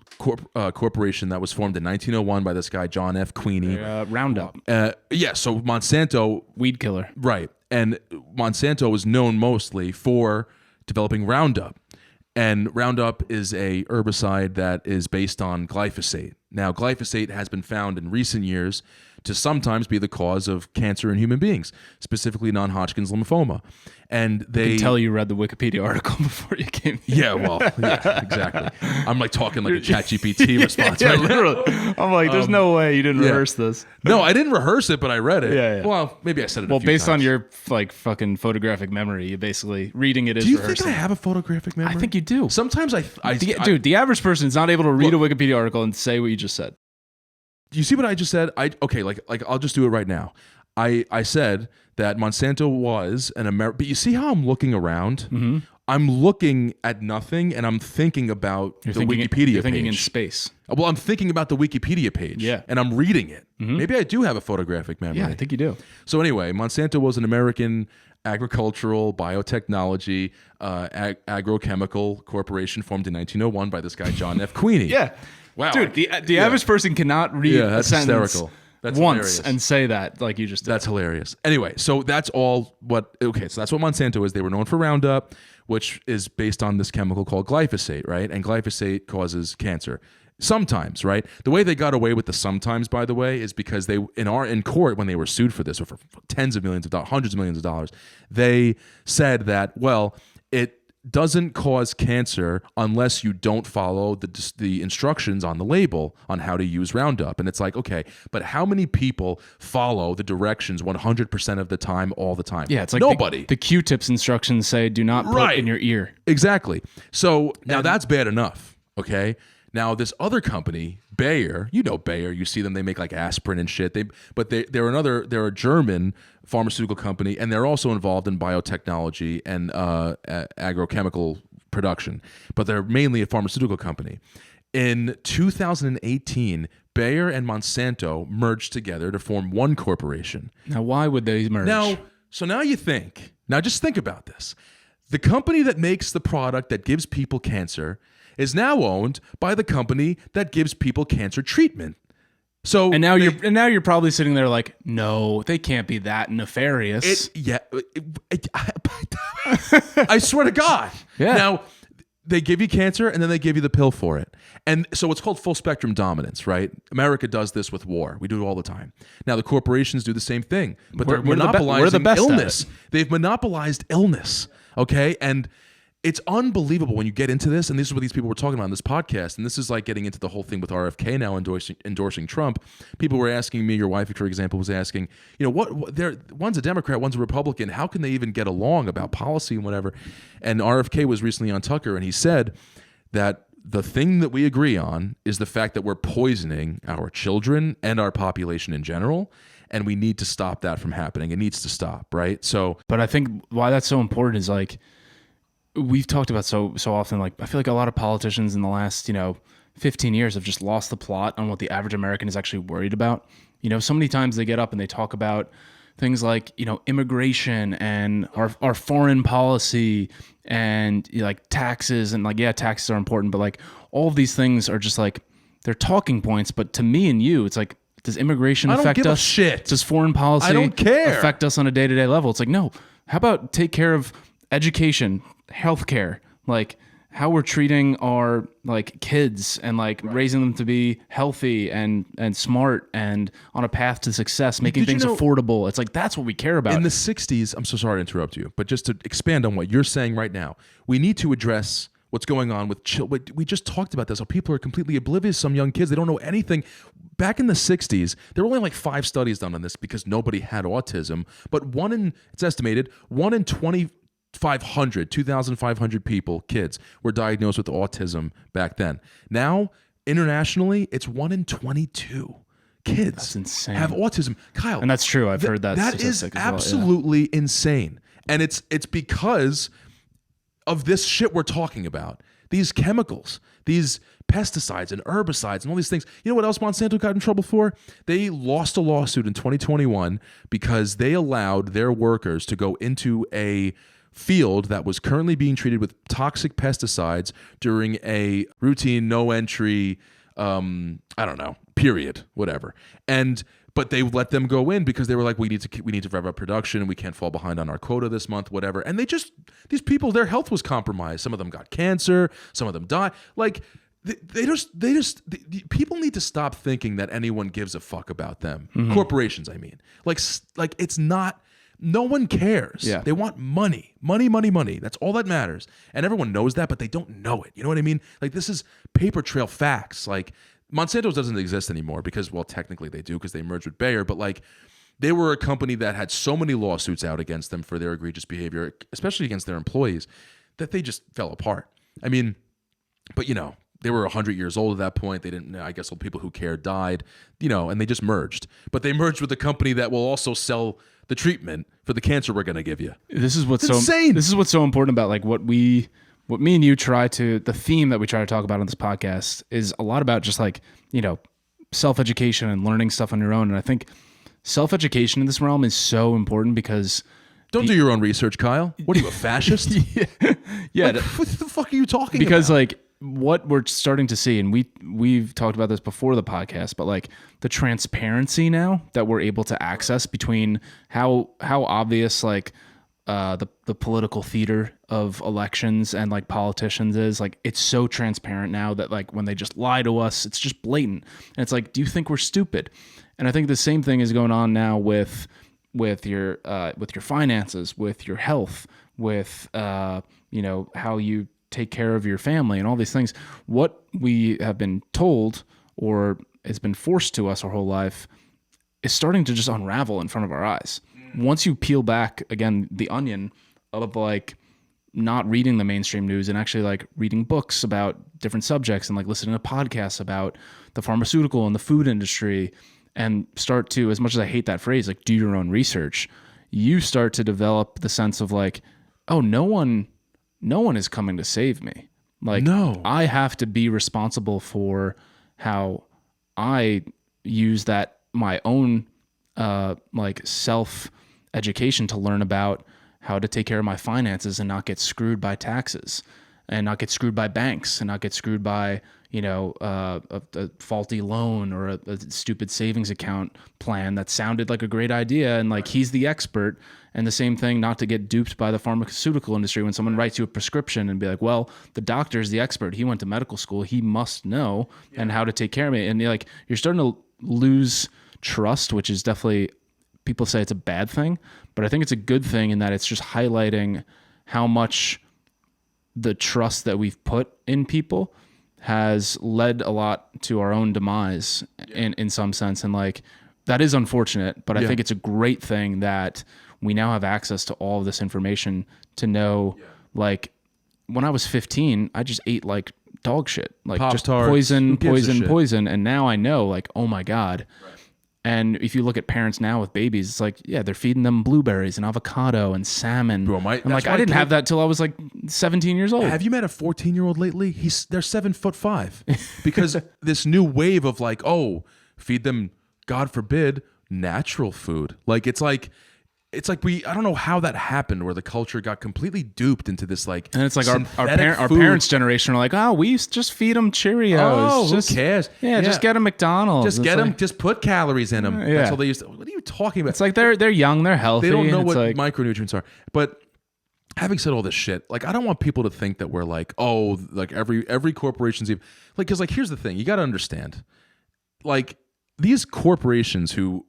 corporation that was formed in 1901 by this guy, John F. Queeny. Roundup. So Monsanto... Weed killer. Right. And Monsanto was known mostly for developing Roundup. And Roundup is a herbicide that is based on glyphosate. Now, glyphosate has been found in recent years to sometimes be the cause of cancer in human beings, specifically non-Hodgkin's lymphoma. And they I can tell you read the Wikipedia article before you came here. Yeah, exactly. I'm like talking like a ChatGPT response. Yeah, right now. literally. I'm like, there's no way you didn't rehearse this. No, I didn't rehearse it, but I read it. Yeah. Well, maybe I said it. Well, a few based times. on your like fucking photographic memory, you basically reading it is. Do you rehearsing. think I have a photographic memory? I think you do. Sometimes Dude, the average person is not able to read a Wikipedia article and say what you just said. Do you see what I just said? I'll just do it right now. I said that Monsanto was an American, but you see how I'm looking around? Mm-hmm. I'm looking at nothing and I'm thinking about Wikipedia page. You're thinking in space. Well, I'm thinking about the Wikipedia page. Yeah. And I'm reading it. Mm-hmm. Maybe I do have a photographic memory. Yeah, I think you do. So anyway, Monsanto was an American agricultural biotechnology agrochemical corporation formed in 1901 by this guy, John F. Queeny. Yeah. Wow. Dude, the average person cannot read that's a sentence hysterical. That's once hilarious. and say that like you just did. That's hilarious. Anyway, so that's all so that's what Monsanto is. They were known for Roundup, which is based on this chemical called glyphosate, right? And glyphosate causes cancer. Sometimes, right? The way they got away with the sometimes, by the way, is because they in court when they were sued for this or for tens of millions of dollars, hundreds of millions of dollars, they said that, well, it doesn't cause cancer unless you don't follow the instructions on the label on how to use Roundup. And it's like, okay, but how many people follow the directions 100% of the time, all the time? Yeah, it's like nobody. The Q-tips instructions say do not put in your ear. Exactly. So now that's bad enough, okay? Now this other company, Bayer, you know Bayer, you see them, they make like aspirin and shit. They're a German pharmaceutical company, and they're also involved in biotechnology and agrochemical production, but they're mainly a pharmaceutical company. In 2018, Bayer and Monsanto merged together to form one corporation. Now, why would they merge? Now just think about this. The company that makes the product that gives people cancer is now owned by the company that gives people cancer treatment. So and now you're probably sitting there like, no, they can't be that nefarious. I swear to God. Yeah. Now they give you cancer and then they give you the pill for it. And so it's called full spectrum dominance, right? America does this with war. We do it all the time. Now the corporations do the same thing, but they're monopolizing illness. They've monopolized illness. Okay. And it's unbelievable when you get into this, and this is what these people were talking about on this podcast, and this is like getting into the whole thing with RFK now endorsing Trump. People were asking me, your wife, for example, was asking, one's a Democrat, one's a Republican. How can they even get along about policy and whatever? And RFK was recently on Tucker, and he said that the thing that we agree on is the fact that we're poisoning our children and our population in general, and we need to stop that from happening. It needs to stop, right? So, but I think why that's so important is like, we've talked about so often, like I feel like a lot of politicians in the last 15 years have just lost the plot on what the average American is actually worried about. So many times they get up and they talk about things like immigration and our foreign policy and like taxes, and like, yeah, taxes are important, but like all of these things are just like, they're talking points. But to me and you, it's like, does immigration affect us? Shit. Does foreign policy affect us on a day-to-day level? It's like, no. How about take care of education, healthcare, like how we're treating our like kids and like raising them to be healthy and smart and on a path to success, making things affordable. It's like, that's what we care about. In the 60s, I'm so sorry to interrupt you, but just to expand on what you're saying right now, we need to address what's going on with we just talked about this, how people are completely oblivious. Some young kids, they don't know anything. Back in the 60s, there were only like 5 studies done on this because nobody had autism, but it's estimated 1 in 2,500 people, kids, were diagnosed with autism back then. Now, internationally, it's 1 in 22 kids that's insane. Have autism. Kyle. And that's true. I've heard that. That is absolutely insane. And it's because of this shit we're talking about. These chemicals, these pesticides and herbicides and all these things. You know what else Monsanto got in trouble for? They lost a lawsuit in 2021 because they allowed their workers to go into a field that was currently being treated with toxic pesticides during a routine no entry period, whatever. But they let them go in because they were like, we need to rev up production and we can't fall behind on our quota this month, whatever. And these people, their health was compromised. Some of them got cancer, some of them died. Like people need to stop thinking that anyone gives a fuck about them. Mm-hmm. Corporations, I mean. Like it's not. No one cares. Yeah. They want money. Money. That's all that matters. And everyone knows that, but they don't know it. You know what I mean? Like, this is paper trail facts. Like, Monsanto doesn't exist anymore because, well, technically they do because they merged with Bayer, but like, they were a company that had so many lawsuits out against them for their egregious behavior, especially against their employees, that they just fell apart. I mean, but they were 100 years old at that point. They didn't, I guess, all the people who cared died, and they just merged. But they merged with a company that will also sell the treatment for the cancer we're going to give you. This is what's insane. This is what's so important about like what me and you the theme that we try to talk about on this podcast is a lot about just like, self-education and learning stuff on your own. And I think self-education in this realm is so important because don't do your own research, Kyle. What are you, a fascist? Yeah. Like, what the fuck are you talking about? Because like what we're starting to see, and we've talked about this before the podcast, but like the transparency now that we're able to access between how obvious like the political theater of elections and like politicians is, like it's so transparent now that like when they just lie to us, it's just blatant. And it's like, do you think we're stupid? And I think the same thing is going on now with with your finances, with your health, with how you take care of your family and all these things. What we have been told or has been forced to us our whole life is starting to just unravel in front of our eyes. Once you peel back again the onion of like not reading the mainstream news and actually like reading books about different subjects and like listening to podcasts about the pharmaceutical and the food industry, and start to, as much as I hate that phrase, like do your own research, you start to develop the sense of like, oh, no one is coming to save me. Like, No. I have to be responsible for how I use that, my own like self education to learn about how to take care of my finances and not get screwed by taxes and not get screwed by banks and not get screwed by, a faulty loan or a stupid savings account plan that sounded like a great idea. And like, he's the expert. And the same thing, not to get duped by the pharmaceutical industry when someone writes you a prescription and be like, well, the doctor's the expert. He went to medical school. He must know and how to take care of me. And you're starting to lose trust, which is definitely, people say it's a bad thing, but I think it's a good thing in that it's just highlighting how much the trust that we've put in people has led a lot to our own demise in some sense. And like, that is unfortunate, but I think it's a great thing that we now have access to all of this information to know, like, when I was 15, I just ate like dog shit, like just Pop-Tarts, poison. And now I know, like, oh my God. Right. And if you look at parents now with babies, it's like, yeah, they're feeding them blueberries and avocado and salmon. Bro, I'm like, I didn't have that till I was like 17 years old. Have you met a 14-year-old lately? They're 7'5" because this new wave of like, oh, feed them, God forbid, natural food. Like it's like I don't know how that happened, where the culture got completely duped into this like, and it's like our parents' generation are like, oh, we used to just feed them Cheerios. Oh, who cares? Yeah, just get them McDonald's. Just get them. Just put calories in them. That's all they used to. What are you talking about? It's like they're young, they're healthy. They don't know what like, micronutrients are. But having said all this shit, like I don't want people to think that we're like, oh, like every corporation's like, because like here's the thing, you got to understand, like these corporations who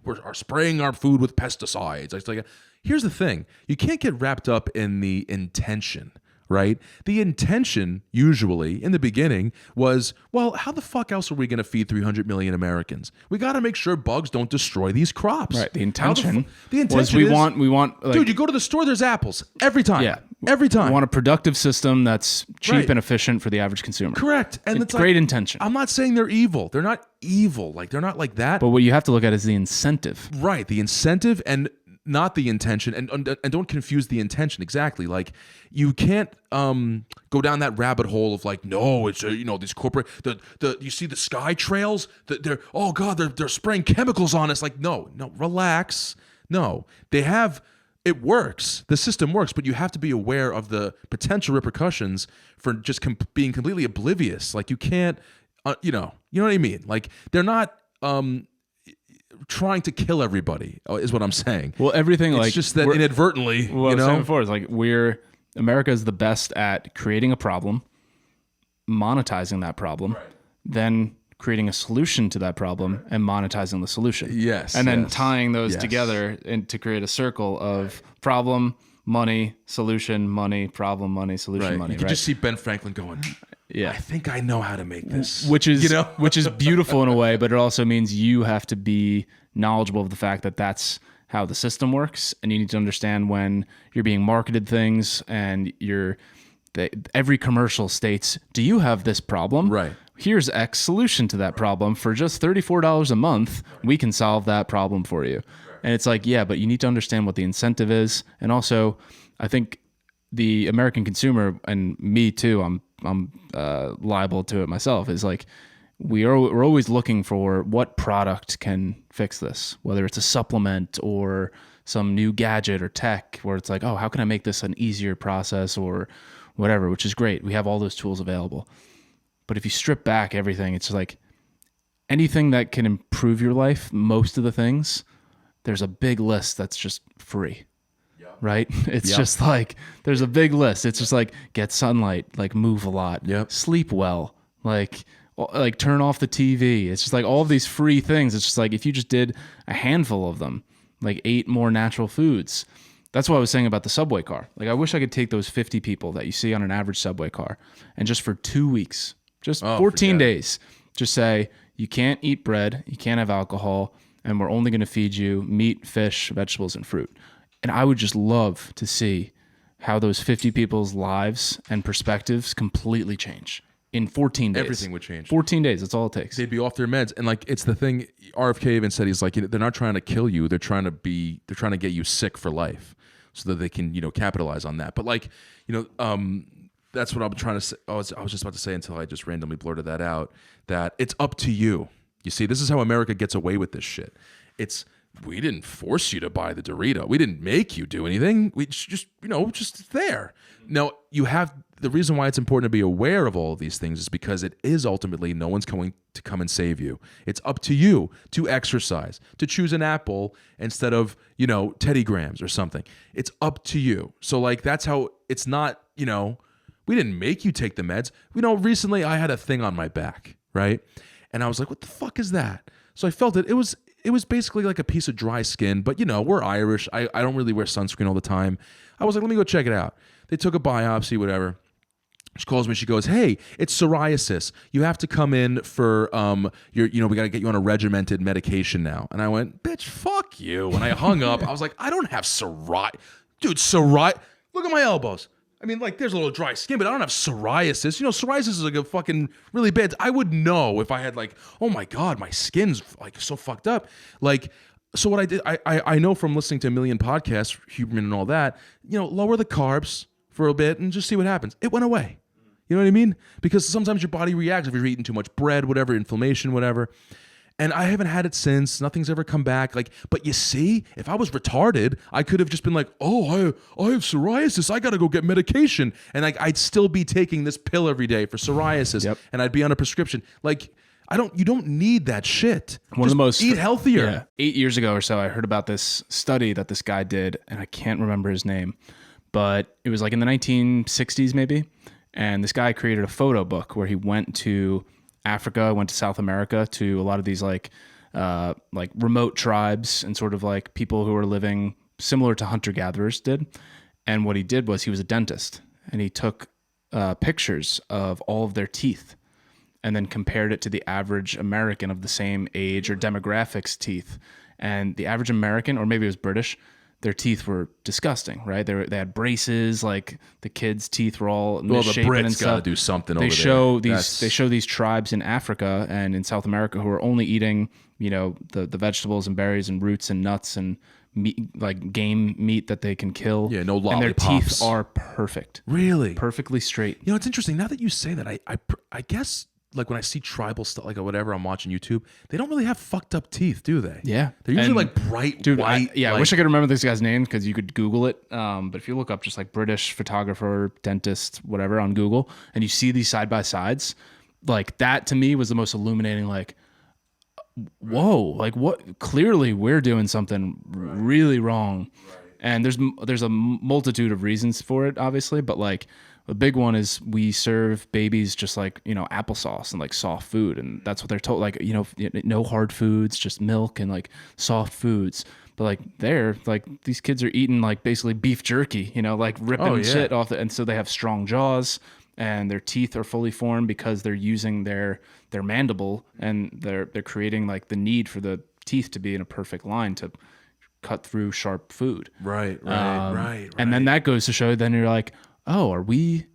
are spraying our food with pesticides. It's like, here's the thing. You can't get wrapped up in the intention, right? The intention usually in the beginning was, well, how the fuck else are we going to feed 300 million Americans? We got to make sure bugs don't destroy these crops. The intention was we want like, dude, you go to the store, there's apples every time. Yeah. Every time. We want a productive system that's cheap and efficient for the average consumer. Correct. And it's great like, intention. I'm not saying they're evil. They're not evil. Like they're not like that. But what you have to look at is the incentive. Right. The incentive and not the intention. And don't confuse the intention. Exactly. Like you can't go down that rabbit hole of like, no, it's these corporate you see the sky trails, they're oh God, they're spraying chemicals on us. Like, no, relax. No. They have. It works. The system works, but you have to be aware of the potential repercussions for just being completely oblivious. Like you can't, you know what I mean? Like they're not trying to kill everybody, is what I'm saying. Well, everything it's like just that inadvertently, what I was saying before is like America is the best at creating a problem, monetizing that problem, then creating a solution to that problem and monetizing the solution. Yes. And then tying those together and to create a circle of problem, money, solution, money, problem, money, solution, money. You can just see Ben Franklin going, yeah, I think I know how to make this. Which is which is beautiful in a way, but it also means you have to be knowledgeable of the fact that that's how the system works, and you need to understand when you're being marketed things and every commercial states, do you have this problem? Right. Here's X solution to that problem. For just $34 a month, we can solve that problem for you. And it's like, yeah, but you need to understand what the incentive is. And also, I think the American consumer, and me too, I'm liable to it myself, is like, we're always looking for what product can fix this, whether it's a supplement or some new gadget or tech where it's like, oh, how can I make this an easier process or whatever, which is great. We have all those tools available. But if you strip back everything, it's like anything that can improve your life, most of the things, there's a big list that's just free, right? It's just like, there's a big list. It's just like, get sunlight, like move a lot, sleep well, like turn off the TV. It's just like all of these free things. It's just like, if you just did a handful of them, like ate more natural foods. That's what I was saying about the subway car. Like I wish I could take those 50 people that you see on an average subway car and just for 2 weeks, just 14 days, just say, you can't eat bread, you can't have alcohol, and we're only going to feed you meat, fish, vegetables, and fruit. And I would just love to see how those 50 people's lives and perspectives completely change in 14 days. Everything would change. 14 days, that's all it takes. They'd be off their meds. And like, it's the thing, RFK even said, he's like, they're not trying to kill you. They're trying to get you sick for life so that they can, capitalize on that. But like, that's what I'm trying to say. I was just about to say until I just randomly blurted that out, that it's up to you. You see, this is how America gets away with this shit. We didn't force you to buy the Dorito. We didn't make you do anything. We just there. Now, you have the reason why it's important to be aware of all of these things is because it is ultimately no one's going to come and save you. It's up to you to exercise, to choose an apple instead of, Teddy Grahams or something. It's up to you. So like, that's how it's not, we didn't make you take the meds. Recently I had a thing on my back, right? And I was like, what the fuck is that? So I felt it. It was basically like a piece of dry skin, but we're Irish. I don't really wear sunscreen all the time. I was like, let me go check it out. They took a biopsy, whatever. She calls me. She goes, hey, it's psoriasis. You have to come in for, we got to get you on a regimented medication now. And I went, bitch, fuck you. When I hung up, I was like, I don't have psoriasis. Dude, look at my elbows. I mean, like, there's a little dry skin, but I don't have psoriasis. Psoriasis is like a fucking really bad. I would know if I had like, oh my God, my skin's like so fucked up. Like, so what I did, I know from listening to a million podcasts, Huberman and all that, lower the carbs for a bit and just see what happens. It went away. You know what I mean? Because sometimes your body reacts if you're eating too much bread, whatever, inflammation, whatever. And I haven't had it since. Nothing's ever come back. Like, but you see, if I was retarded, I could have just been like, oh, I have psoriasis. I got to go get medication. And like, I'd still be taking this pill every day for psoriasis. Yep. And I'd be on a prescription. Like, you don't need that shit. One of the most eat healthier. Yeah. 8 years ago or so, I heard about this study that this guy did, and I can't remember his name, but it was like in the 1960s maybe. And this guy created a photo book where he went to Africa, went to South America, to a lot of these like remote tribes and sort of like people who were living similar to hunter-gatherers did. And what he did was he was a dentist, and he took pictures of all of their teeth and then compared it to the average American of the same age or demographics teeth. And the average American, or maybe it was British, their teeth were disgusting, right? They had braces, like the kids' teeth were all misshapen and stuff. Got to do something over there. They show these tribes in Africa and in South America who are only eating, the vegetables and berries and roots and nuts and meat, like game meat that they can kill. Yeah, no lollipops. And their teeth are perfect. Really? Perfectly straight. It's interesting. Now that you say that, I guess like when I see tribal stuff, like whatever I'm watching YouTube, they don't really have fucked up teeth, do they? Yeah. They're usually like bright white. I wish I could remember this guy's name because you could Google it. But if you look up just like British photographer, dentist, whatever on Google, and you see these side by sides, like that to me was the most illuminating, like, whoa, like what? Clearly we're doing something really wrong. Right. And there's a multitude of reasons for it, obviously, but like, the big one is we serve babies just like, applesauce and like soft food. And that's what they're told, like, no hard foods, just milk and like soft foods. But like these kids are eating like basically beef jerky, like ripping shit off and so they have strong jaws and their teeth are fully formed because they're using their mandible and they're creating like the need for the teeth to be in a perfect line to cut through sharp food. Right. And then that goes to show, then you're like, oh, are we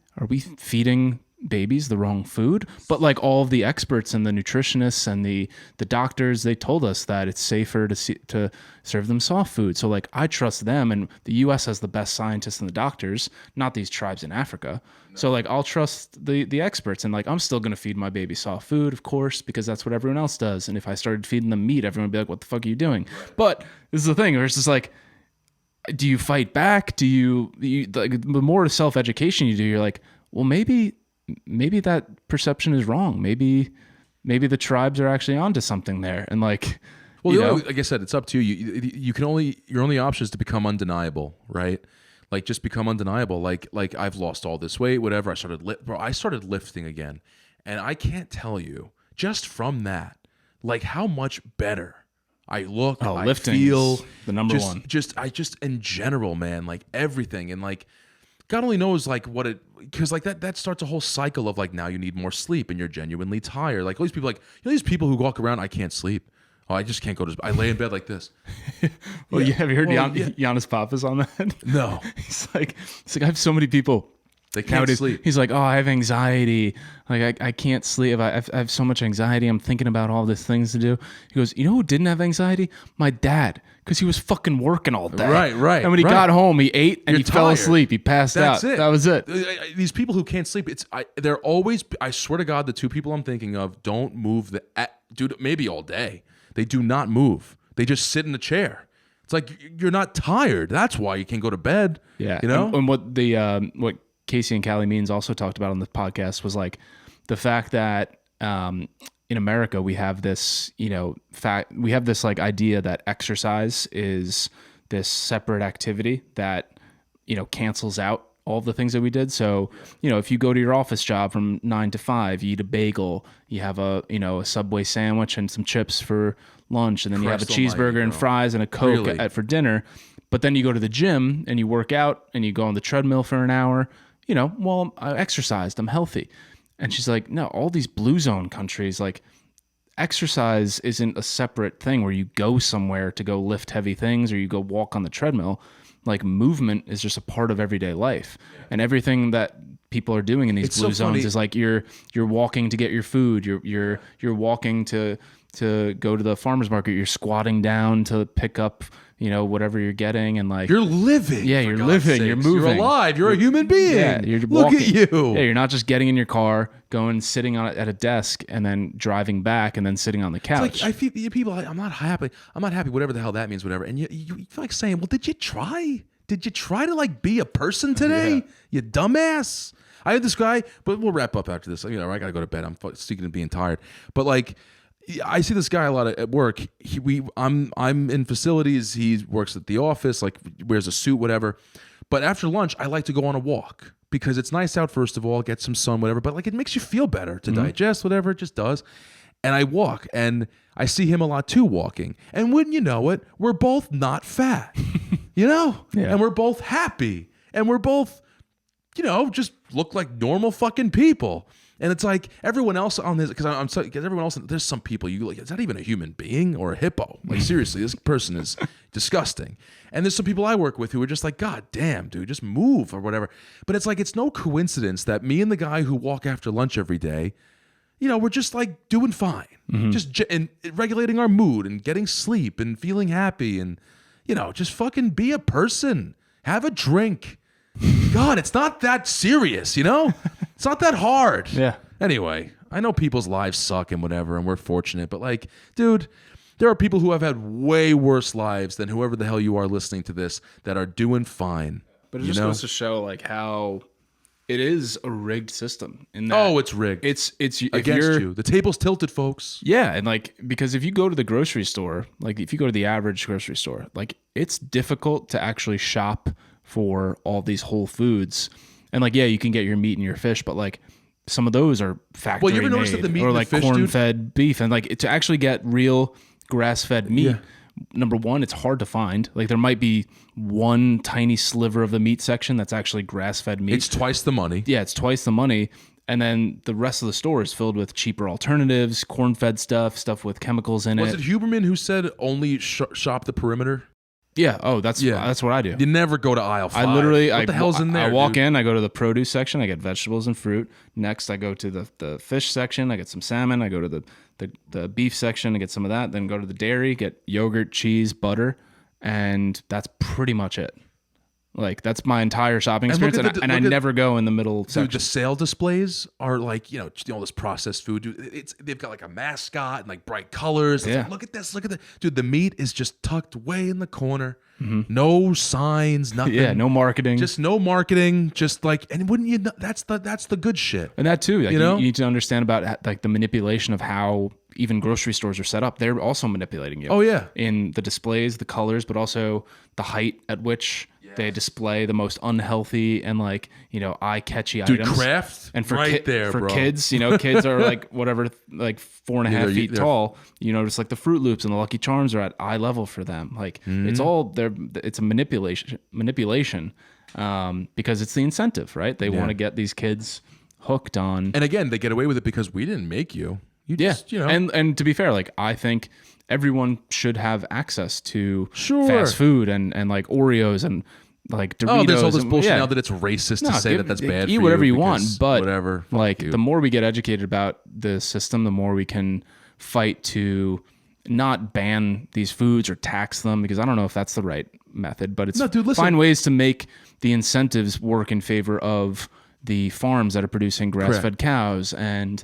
feeding babies the wrong food? But like all of the experts and the nutritionists and the doctors, they told us that it's safer to serve them soft food. So like I trust them, and the U.S. has the best scientists and the doctors, not these tribes in Africa. No. So like I'll trust the experts, and like I'm still gonna feed my baby soft food, of course, because that's what everyone else does. And if I started feeding them meat, everyone would be like, "What the fuck are you doing?" Right. But this is the thing, where it's just like, do you fight back? Do you like the more self-education you do, you're like, well, maybe that perception is wrong. Maybe the tribes are actually onto something there. And like, well, like I said, it's up to you. Your only option is to become undeniable, right? Like just become undeniable. Like I've lost all this weight, whatever. I started lifting again, and I can't tell you just from that, like how much better I look, I lifting feel is the number one. Just in general, man, like everything. And like, God only knows like what it, because like that starts a whole cycle of like, now you need more sleep and you're genuinely tired. Like all these people, like, these people who walk around, I can't sleep. Oh, I just can't go to, I lay in bed like this. Well, have you heard Giannis Papas on that? No. He's like, I have so many people. They can't sleep. He's like, oh, I have anxiety. Like, I can't sleep. I have so much anxiety. I'm thinking about all these things to do. He goes, you know who didn't have anxiety? My dad, because he was fucking working all day. Right. And when he got home, he ate and he fell asleep. He passed out. That was it. These people who can't sleep, they're always, I swear to God, the two people I'm thinking of don't move dude, maybe all day. They do not move. They just sit in the chair. It's like, you're not tired. That's why you can't go to bed. Yeah. You know? And what Casey and Calley Means also talked about on the podcast was like the fact that in America we have this, we have this like idea that exercise is this separate activity that, cancels out all of the things that we did. So, if you go to your office job from 9 to 5, you eat a bagel, you have a Subway sandwich and some chips for lunch, and then you have a cheeseburger and fries and a Coke for dinner. But then you go to the gym and you work out and you go on the treadmill for an hour. Well, I exercised, I'm healthy. And she's like, no, all these blue zone countries, like exercise isn't a separate thing where you go somewhere to go lift heavy things or you go walk on the treadmill. Like movement is just a part of everyday life. And everything that people are doing in these blue zones is like you're walking to get your food, you're walking to go to the farmer's market, you're squatting down to pick up whatever you're getting, and like you're living. Yeah, you're living. Sakes. You're moving. You're alive. You're a human being. Yeah, you're Look walking. At you. Yeah, you're not just getting in your car, going, sitting at a desk, and then driving back, and then sitting on the couch. It's like I feel people. I'm not happy. I'm not happy. Whatever the hell that means. Whatever. And you feel like saying, well, did you try? Did you try to like be a person today? Yeah. You dumbass. I had this guy, but we'll wrap up after this. I gotta go to bed. I'm speaking of being tired, but like. I see this guy a lot at work. I'm in facilities. He works at the office, like wears a suit, whatever. But after lunch, I like to go on a walk because it's nice out. First of all, get some sun, whatever. But like it makes you feel better to digest, whatever. It just does. And I walk, and I see him a lot too walking. And wouldn't you know it, we're both not fat, Yeah. And we're both happy, and we're both, just look like normal fucking people. And it's like everyone else on this, because everyone else, there's some people you like, is that even a human being or a hippo? Like seriously, this person is disgusting. And there's some people I work with who are just like, God damn, dude, just move or whatever. But it's like, it's no coincidence that me and the guy who walk after lunch every day, we're just like doing fine, and regulating our mood and getting sleep and feeling happy and, just fucking be a person, have a drink. God, it's not that serious, It's not that hard. Yeah. Anyway, I know people's lives suck and whatever, and we're fortunate, but like, dude, there are people who have had way worse lives than whoever the hell you are listening to this that are doing fine. But it just goes to show like how it is a rigged system. In that it's rigged. It's against you. The table's tilted, folks. Yeah, and like because if you go to the grocery store, like if you go to the average grocery store, like it's difficult to actually shop for all these whole foods. And like, yeah, you can get your meat and your fish, but like some of those are factory you ever made notice that the meat or and like the fish, corn-fed beef. And like to actually get real grass-fed meat, number one, it's hard to find. Like there might be one tiny sliver of the meat section that's actually grass-fed meat. It's twice the money. Yeah, it's twice the money. And then the rest of the store is filled with cheaper alternatives, corn-fed stuff with chemicals in it. Was it Huberman who said only shop the perimeter? Yeah. Oh, that's what I do. You never go to aisle 5. What the hell's in there? I walk in, I go to the produce section, I get vegetables and fruit. Next, I go to the fish section, I get some salmon. I go to the beef section, I get some of that. Then go to the dairy, get yogurt, cheese, butter, and that's pretty much it. Like that's my entire shopping experience, and I never go in the middle section. Dude, the sale displays are like all this processed food. Dude, they've got like a mascot and like bright colors. It's like, look at this, look at that. Dude, the meat is just tucked way in the corner. No signs, nothing. Yeah, no marketing. Just no marketing. Just like, and wouldn't you know, that's the good shit. And that too, like, you need to understand about like the manipulation of how even grocery stores are set up. They're also manipulating you. Oh yeah, in the displays, the colors, but also the height at which They display the most unhealthy and like, eye-catchy Dude, items. Kraft, And for bro. kids, kids are like whatever, like 4.5 feet tall. Just like the Fruit Loops and the Lucky Charms are at eye level for them. Like it's a manipulation, because it's the incentive, right? They want to get these kids hooked on. And again, they get away with it because we didn't make you. You just, And to be fair, like I think everyone should have access to fast food and like Oreos and like Doritos. Oh, there's all this bullshit yeah. now that it's racist to say that that's bad. Eat for whatever you because want, but whatever. Like the more we get educated about the system, the more we can fight to not ban these foods or tax them, because I don't know if that's the right method, but it's find ways to make the incentives work in favor of the farms that are producing grass-fed cows and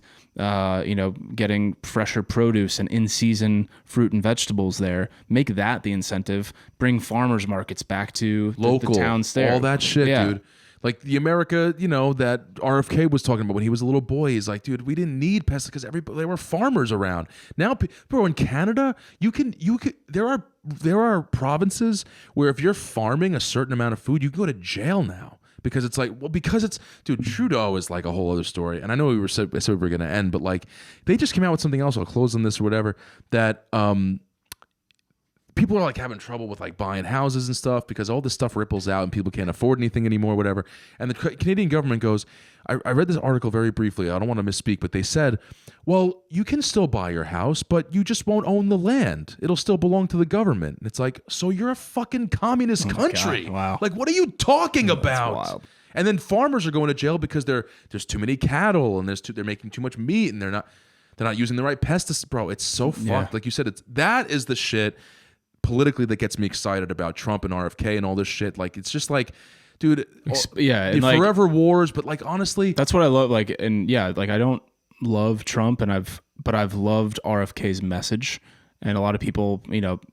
getting fresher produce and in-season fruit and vegetables there. Make that the incentive. Bring farmers markets back to local, the towns there. All that shit, dude. Like the America, that RFK was talking about when he was a little boy. He's like, dude, we didn't need pesticides because there were farmers around. Now, bro, in Canada, there are provinces where if you're farming a certain amount of food, you can go to jail now. Because it's like, dude, Trudeau is like a whole other story. And I know I said we were going to end, but like they just came out with something else. I'll close on this or whatever, that people are like having trouble with like buying houses and stuff because all this stuff ripples out and people can't afford anything anymore, whatever. And the Canadian government goes, I read this article very briefly. I don't want to misspeak, but they said, well, you can still buy your house, but you just won't own the land. It'll still belong to the government. And it's like, so you're a fucking communist country. God. Wow. Like, what are you talking about? That's wild. And then farmers are going to jail because there's too many cattle and they're making too much meat and they're not using the right pesticides. Bro, it's so fucked. Yeah. Like you said, that is the shit politically that gets me excited about Trump and RFK and all this shit. Like, it's just like, dude, and like, forever wars, but like, honestly, that's what I love. Like, and yeah, like I don't love Trump, but I've loved RFK's message. And a lot of people,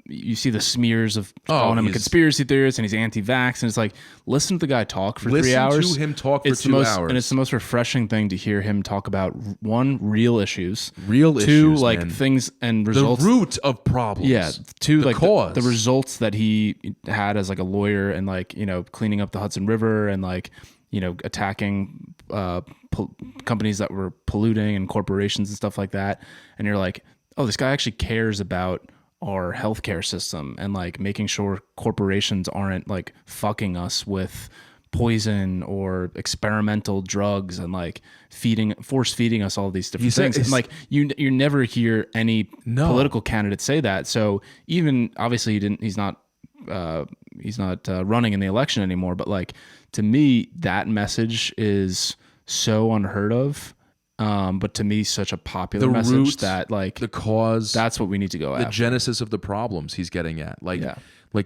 you see the smears of calling him a conspiracy theorist and he's anti-vax. And it's like, listen to the guy talk for 3 hours. Listen to him talk for 2 hours. And it's the most refreshing thing to hear him talk about, one, real issues. Two, like man. Things and results. The root of problems. Yeah. Two, the like cause. The results that he had as like a lawyer and like, cleaning up the Hudson River and like, attacking companies that were polluting and corporations and stuff like that. And you're like, oh, this guy actually cares about our healthcare system and like making sure corporations aren't like fucking us with poison or experimental drugs and like force feeding us all these different things. And like you never hear any political candidate say that. So even obviously he's not running in the election anymore. But like to me, that message is so unheard of. But to me, such a popular message that like the cause, that's what we need to go after. The genesis of the problems he's getting at, like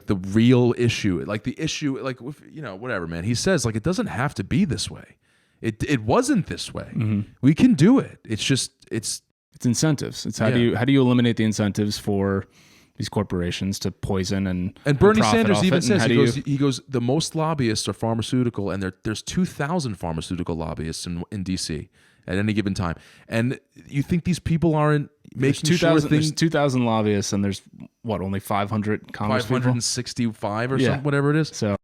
the real issue, like the issue, like whatever, man. He says like it doesn't have to be this way. It wasn't this way. Mm-hmm. We can do it. It's just it's incentives. It's how do you eliminate the incentives for these corporations to poison and Bernie Sanders even says he goes the most lobbyists are pharmaceutical, and there's 2,000 pharmaceutical lobbyists in DC at any given time. And you think these people aren't making sure things... There's 2,000 lobbyists, and there's, what, only 500 Congress 565 or something, whatever it is. So,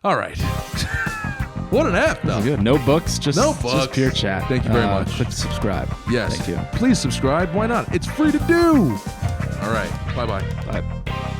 all right. What an app, though. Good. No books, just pure chat. Thank you very much. Click subscribe. Yes. Thank you. Please subscribe. Why not? It's free to do. All right. Bye-bye. Bye.